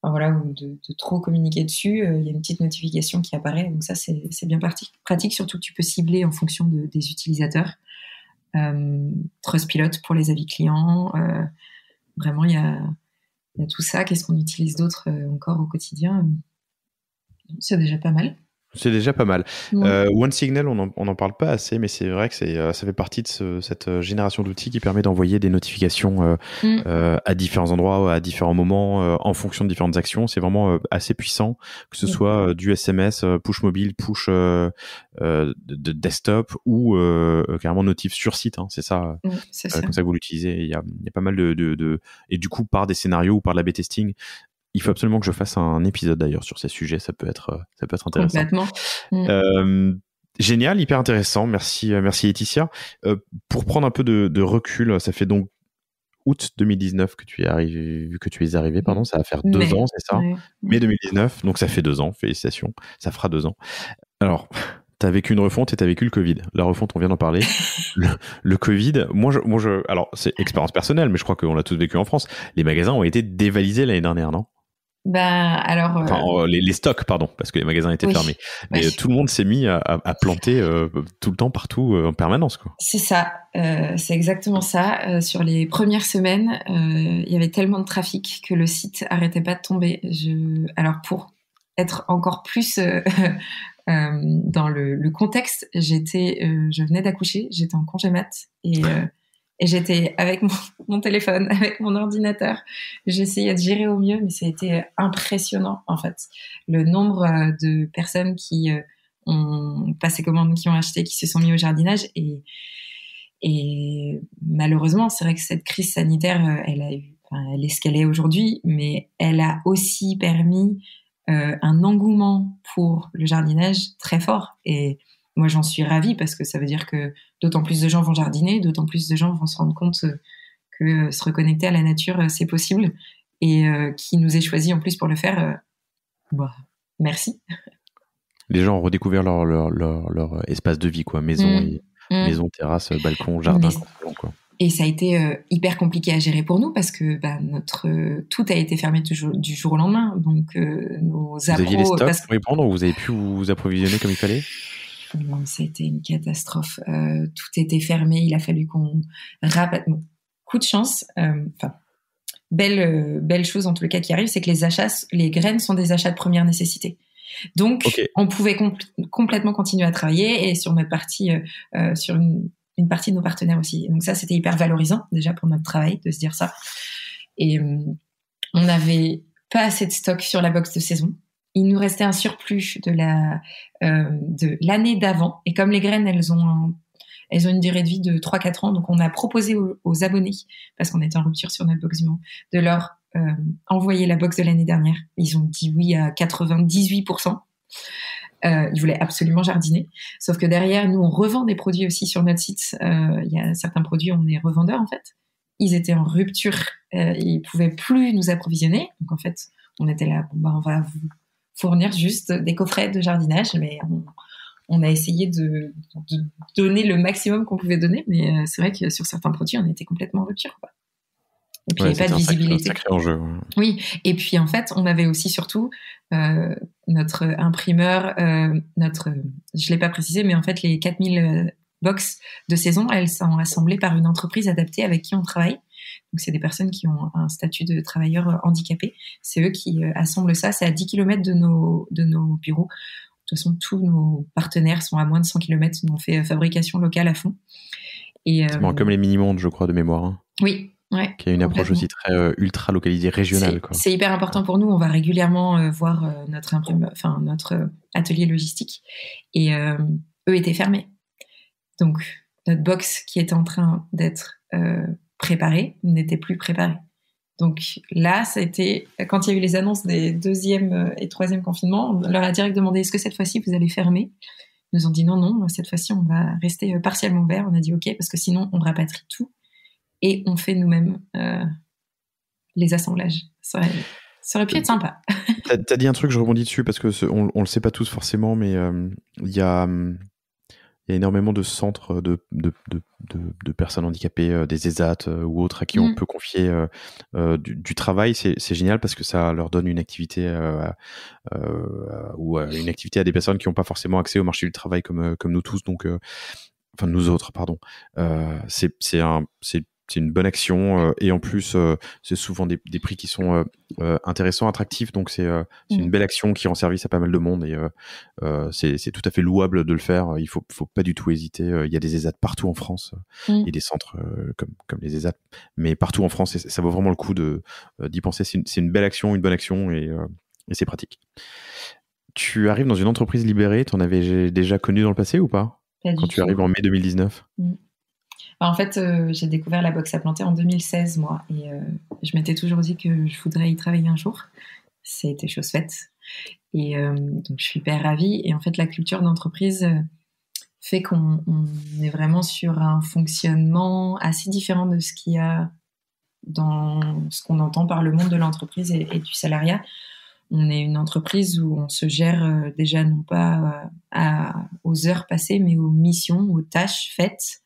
S1: ou de trop communiquer dessus, il y a une petite notification qui apparaît. Donc ça, c'est bien pratique, surtout que tu peux cibler en fonction des utilisateurs. Trustpilot pour les avis clients. Vraiment, il y a tout ça. Qu'est-ce qu'on utilise d'autre encore au quotidien? C'est déjà pas mal.
S2: C'est déjà pas mal. OneSignal, on n'en parle pas assez, mais c'est vrai que ça fait partie de cette génération d'outils qui permet d'envoyer des notifications à différents endroits, à différents moments, en fonction de différentes actions. C'est vraiment assez puissant, que ce soit du SMS, push mobile, push de desktop ou carrément notif sur site. Hein, c'est ça, c'est comme ça que vous l'utilisez. Il y a pas mal et du coup, par des scénarios ou par de la B-testing, il faut absolument que je fasse un épisode d'ailleurs sur ces sujets, ça peut être intéressant.
S1: Complètement.
S2: Génial, hyper intéressant. Merci, merci Laetitia. Pour prendre un peu de recul, ça fait donc août 2019 que tu es arrivé, pardon, ça va faire 2 ans, c'est ça?
S1: Ouais.
S2: Mai 2019, donc ça fait 2 ans, félicitations, ça fera 2 ans. Alors, t'as vécu une refonte et t'as vécu le Covid. La refonte, on vient d'en parler. Le Covid, alors c'est expérience personnelle, mais je crois qu'on l'a tous vécu en France. Les magasins ont été dévalisés l'année dernière, non?
S1: Bah, alors,
S2: Enfin, les stocks, pardon, parce que les magasins étaient
S1: oui,
S2: fermés. Mais
S1: oui.
S2: tout le monde s'est mis à planter tout le temps, partout, en permanence, quoi.
S1: C'est ça, c'est exactement ça. Sur les premières semaines, il y avait tellement de trafic que le site arrêtait pas de tomber. Alors pour être encore plus dans le contexte, je venais d'accoucher, j'étais en congé mat et j'étais avec mon téléphone, avec mon ordinateur. J'essayais de gérer au mieux, mais ça a été impressionnant en fait. Le nombre de personnes qui ont passé commande, qui ont acheté, qui se sont mis au jardinage et malheureusement, c'est vrai que cette crise sanitaire, elle est ce qu'elle est aujourd'hui, mais elle a aussi permis un engouement pour le jardinage très fort. Et moi, j'en suis ravie parce que ça veut dire que d'autant plus de gens vont jardiner, d'autant plus de gens vont se rendre compte que se reconnecter à la nature, c'est possible. Et qui nous ait choisi en plus pour le faire, bah, merci.
S2: Les gens ont redécouvert leur espace de vie, quoi. Maison, terrasse, balcon, jardin, quoi.
S1: Et ça a été hyper compliqué à gérer pour nous parce que tout a été fermé du jour au lendemain. Donc nos
S2: Vous aviez les stocks pour y prendre ou vous avez pu vous approvisionner comme il fallait?
S1: Non, ça a été une catastrophe. Tout était fermé. Il a fallu qu'on rapatrie. Bon, coup de chance. Belle chose en tout cas qui arrive, c'est que les graines sont des achats de première nécessité. Donc, on pouvait complètement continuer à travailler et sur notre partie, sur une partie de nos partenaires aussi. Donc ça, c'était hyper valorisant déjà pour notre travail de se dire ça. Et on n'avait pas assez de stock sur la box de saison. Il nous restait un surplus de l'année d'avant. Et comme les graines, elles ont une durée de vie de 3-4 ans, donc on a proposé aux abonnés, parce qu'on était en rupture sur notre box du moment, de leur envoyer la box de l'année dernière. Ils ont dit oui à 98%. Ils voulaient absolument jardiner. Sauf que derrière, nous, on revend des produits aussi sur notre site. Il y a certains produits, on est revendeurs en fait. Ils étaient en rupture. Ils pouvaient plus nous approvisionner. Donc en fait, on était là, on va vous fournir juste des coffrets de jardinage, mais on a essayé de donner le maximum qu'on pouvait donner. Mais c'est vrai que sur certains produits, on était complètement en rupture, quoi. Et puis, il n'y avait pas de visibilité.
S2: Sacré enjeu. Ouais.
S1: Oui. Et puis, en fait, on avait aussi surtout notre imprimeur, je l'ai pas précisé, mais en fait, les 4000 box de saison, elles sont assemblées par une entreprise adaptée avec qui on travaille. Donc, c'est des personnes qui ont un statut de travailleur handicapé. C'est eux qui assemblent ça. C'est à 10 km de nos bureaux. De toute façon, tous nos partenaires sont à moins de 100 km. Nous, on fait fabrication locale à fond. Et,
S2: c'est bon, comme les mini-mondes, je crois, de mémoire. Hein.
S1: Oui. Ouais,
S2: qui a une approche aussi très ultra localisée, régionale.
S1: C'est hyper important pour nous. On va régulièrement voir notre atelier logistique. Et eux étaient fermés. Donc, notre box qui était en train d'être préparée n'était plus préparée. Donc là, ça a été, quand il y a eu les annonces des 2e et 3e confinements, on leur a direct demandé est-ce que cette fois-ci vous allez fermer? Ils nous ont dit non, cette fois-ci on va rester partiellement ouvert. On a dit ok, parce que sinon on rapatrie tout. Et on fait nous-mêmes les assemblages. Ça aurait pu être sympa.
S2: T'as dit un truc, je rebondis dessus, parce que on le sait pas tous forcément, mais il y a énormément de centres de personnes handicapées, des ESAT ou autres, à qui on peut confier du travail. C'est génial parce que ça leur donne une activité ou une activité à des personnes qui n'ont pas forcément accès au marché du travail comme nous tous. Donc, enfin nous autres, pardon. C'est une bonne action et en plus c'est souvent des prix qui sont intéressants, attractifs, donc c'est une belle action qui rend service à pas mal de monde et c'est tout à fait louable de le faire. Il faut pas du tout hésiter. Il y a des ESAT partout en France et des centres comme les ESAT, mais partout en France, et ça vaut vraiment le coup d'y penser. C'est une belle action, une bonne action et c'est pratique. Tu arrives dans une entreprise libérée, t'en avais déjà connu dans le passé ou pas quand tu arrives en mai 2019?
S1: En fait, j'ai découvert la box à planter en 2016, moi, et je m'étais toujours dit que je voudrais y travailler un jour. C'était chose faite. Et donc, je suis hyper ravie. Et en fait, la culture d'entreprise, fait qu'on est vraiment sur un fonctionnement assez différent de ce qu'il y a dans ce qu'on entend par le monde de l'entreprise et du salariat. On est une entreprise où on se gère déjà non pas aux heures passées, mais aux missions, aux tâches faites.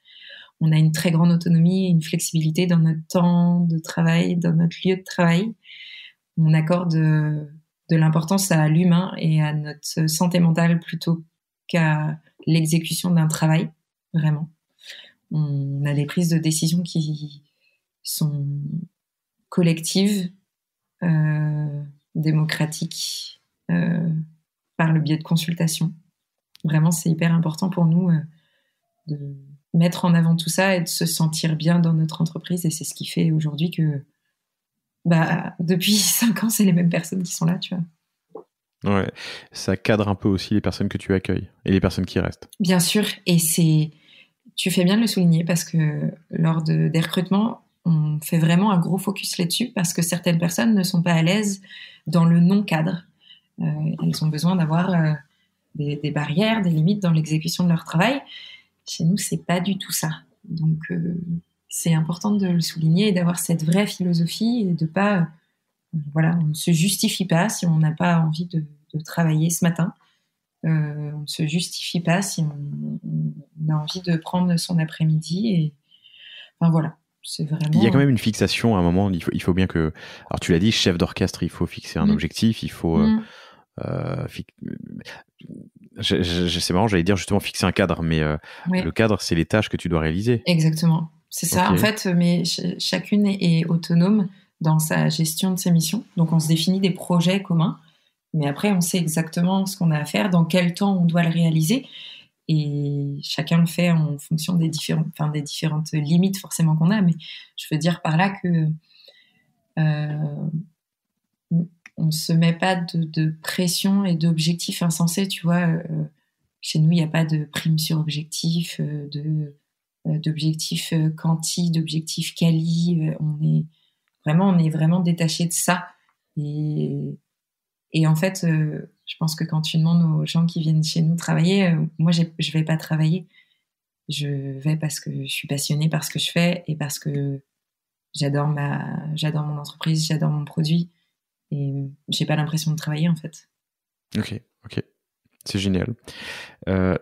S1: On a une très grande autonomie et une flexibilité dans notre temps de travail, dans notre lieu de travail. On accorde de l'importance à l'humain et à notre santé mentale plutôt qu'à l'exécution d'un travail, vraiment. On a des prises de décision qui sont collectives, démocratiques, par le biais de consultations. Vraiment, c'est hyper important pour nous de mettre en avant tout ça et de se sentir bien dans notre entreprise. Et c'est ce qui fait aujourd'hui que depuis 5 ans, c'est les mêmes personnes qui sont là, tu vois.
S2: Ouais, ça cadre un peu aussi les personnes que tu accueilles et les personnes qui restent.
S1: Bien sûr, et tu fais bien de le souligner parce que lors des recrutements, on fait vraiment un gros focus là-dessus parce que certaines personnes ne sont pas à l'aise dans le non-cadre. Elles ont besoin d'avoir des barrières, des limites dans l'exécution de leur travail. Chez nous, c'est pas du tout ça. Donc, c'est important de le souligner et d'avoir cette vraie philosophie et de pas... Voilà, on ne se justifie pas si on n'a pas envie de travailler ce matin. On ne se justifie pas si on a envie de prendre son après-midi. Et enfin voilà, c'est vraiment...
S2: Il y a quand même une fixation à un moment. Il faut bien que... Alors tu l'as dit, chef d'orchestre, il faut fixer un objectif. Il faut... c'est marrant, j'allais dire justement fixer un cadre, mais le cadre, c'est les tâches que tu dois réaliser.
S1: Exactement, c'est ça. En fait, mais chacune est autonome dans sa gestion de ses missions. Donc, on se définit des projets communs, mais après, on sait exactement ce qu'on a à faire, dans quel temps on doit le réaliser, et chacun le fait en fonction des différentes limites forcément qu'on a. Mais je veux dire par là que on ne se met pas de pression et d'objectifs insensés, tu vois. Chez nous, il n'y a pas de prime sur objectif, d'objectifs quanti, d'objectifs quali. On est vraiment détaché de ça. Et en fait, je pense que quand tu demandes aux gens qui viennent chez nous travailler, moi, je vais pas travailler. Je vais parce que je suis passionnée par ce que je fais et parce que j'adore mon entreprise, j'adore mon produit. Et j'ai pas l'impression de travailler, en fait.
S2: Ok. C'est génial.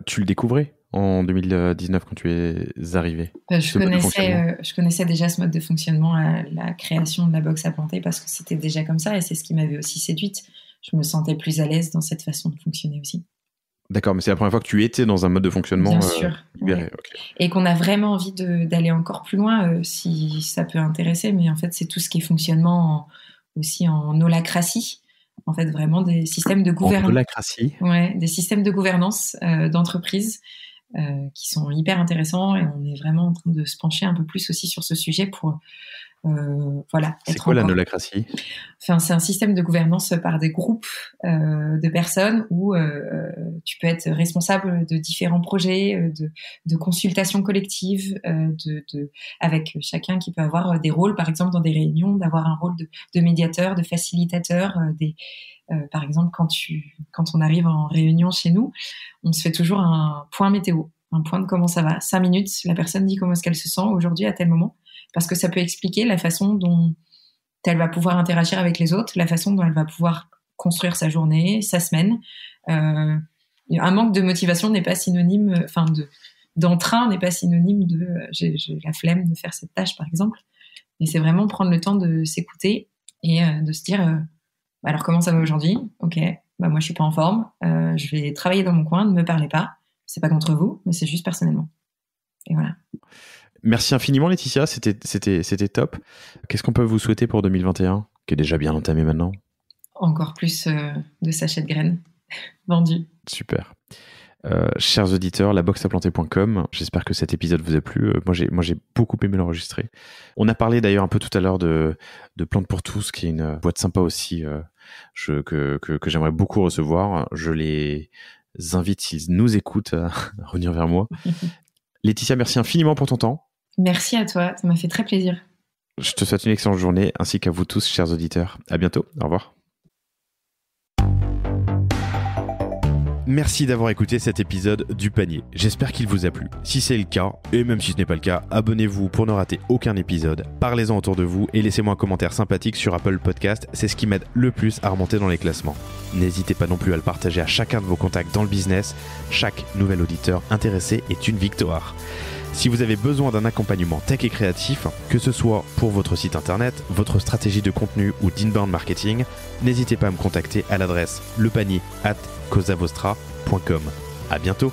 S2: Tu le découvrais en 2019 quand tu es arrivé?
S1: Je connaissais déjà ce mode de fonctionnement à la création de la box à planter parce que c'était déjà comme ça et c'est ce qui m'avait aussi séduite. Je me sentais plus à l'aise dans cette façon de fonctionner aussi.
S2: D'accord, mais c'est la première fois que tu étais dans un mode de fonctionnement
S1: Bien sûr,
S2: libéré.
S1: Ouais.
S2: Okay.
S1: Et qu'on a vraiment envie d'aller encore plus loin si ça peut intéresser, mais en fait c'est tout ce qui est fonctionnement aussi en holacratie. En fait, vraiment des systèmes de gouvernance. Ouais, des systèmes de gouvernance d'entreprise qui sont hyper intéressants et on est vraiment en train de se pencher un peu plus aussi sur ce sujet pour
S2: C'est quoi la holacratie ?
S1: Enfin, c'est un système de gouvernance par des groupes de personnes où tu peux être responsable de différents projets, de consultations collectives, avec chacun qui peut avoir des rôles, par exemple dans des réunions, d'avoir un rôle de médiateur, de facilitateur. Par exemple, quand on arrive en réunion chez nous, on se fait toujours un point météo, un point de comment ça va. 5 minutes, la personne dit comment est-ce qu'elle se sent aujourd'hui à tel moment. Parce que ça peut expliquer la façon dont elle va pouvoir interagir avec les autres, la façon dont elle va pouvoir construire sa journée, sa semaine. Un manque de motivation n'est pas synonyme, d'entrain n'est pas synonyme de j'ai la flemme de faire cette tâche, par exemple. Mais c'est vraiment prendre le temps de s'écouter et de se dire alors comment ça va aujourd'hui ? Ok, moi je suis pas en forme, je vais travailler dans mon coin, ne me parlez pas. C'est pas contre vous, mais c'est juste personnellement. Et voilà.
S2: Merci infiniment Laetitia, c'était top. Qu'est-ce qu'on peut vous souhaiter pour 2021, qui est déjà bien entamé maintenant ?
S1: Encore plus de sachets de graines vendus.
S2: Super. Chers auditeurs, laboxaplanter.com, j'espère que cet épisode vous a plu. Moi j'ai beaucoup aimé l'enregistrer. On a parlé d'ailleurs un peu tout à l'heure de Plantes pour tous, qui est une boîte sympa aussi, que j'aimerais beaucoup recevoir. Je les invite, s'ils nous écoutent, à revenir vers moi. Laetitia, merci infiniment pour ton temps.
S1: Merci à toi, ça m'a fait très plaisir.
S2: Je te souhaite une excellente journée, ainsi qu'à vous tous, chers auditeurs. À bientôt, au revoir. Merci d'avoir écouté cet épisode du panier. J'espère qu'il vous a plu. Si c'est le cas, et même si ce n'est pas le cas, abonnez-vous pour ne rater aucun épisode. Parlez-en autour de vous et laissez-moi un commentaire sympathique sur Apple Podcast. C'est ce qui m'aide le plus à remonter dans les classements. N'hésitez pas non plus à le partager à chacun de vos contacts dans le business. Chaque nouvel auditeur intéressé est une victoire. Si vous avez besoin d'un accompagnement tech et créatif, que ce soit pour votre site internet, votre stratégie de contenu ou d'inbound marketing, n'hésitez pas à me contacter à l'adresse lepanier@cosavostra.com. À bientôt.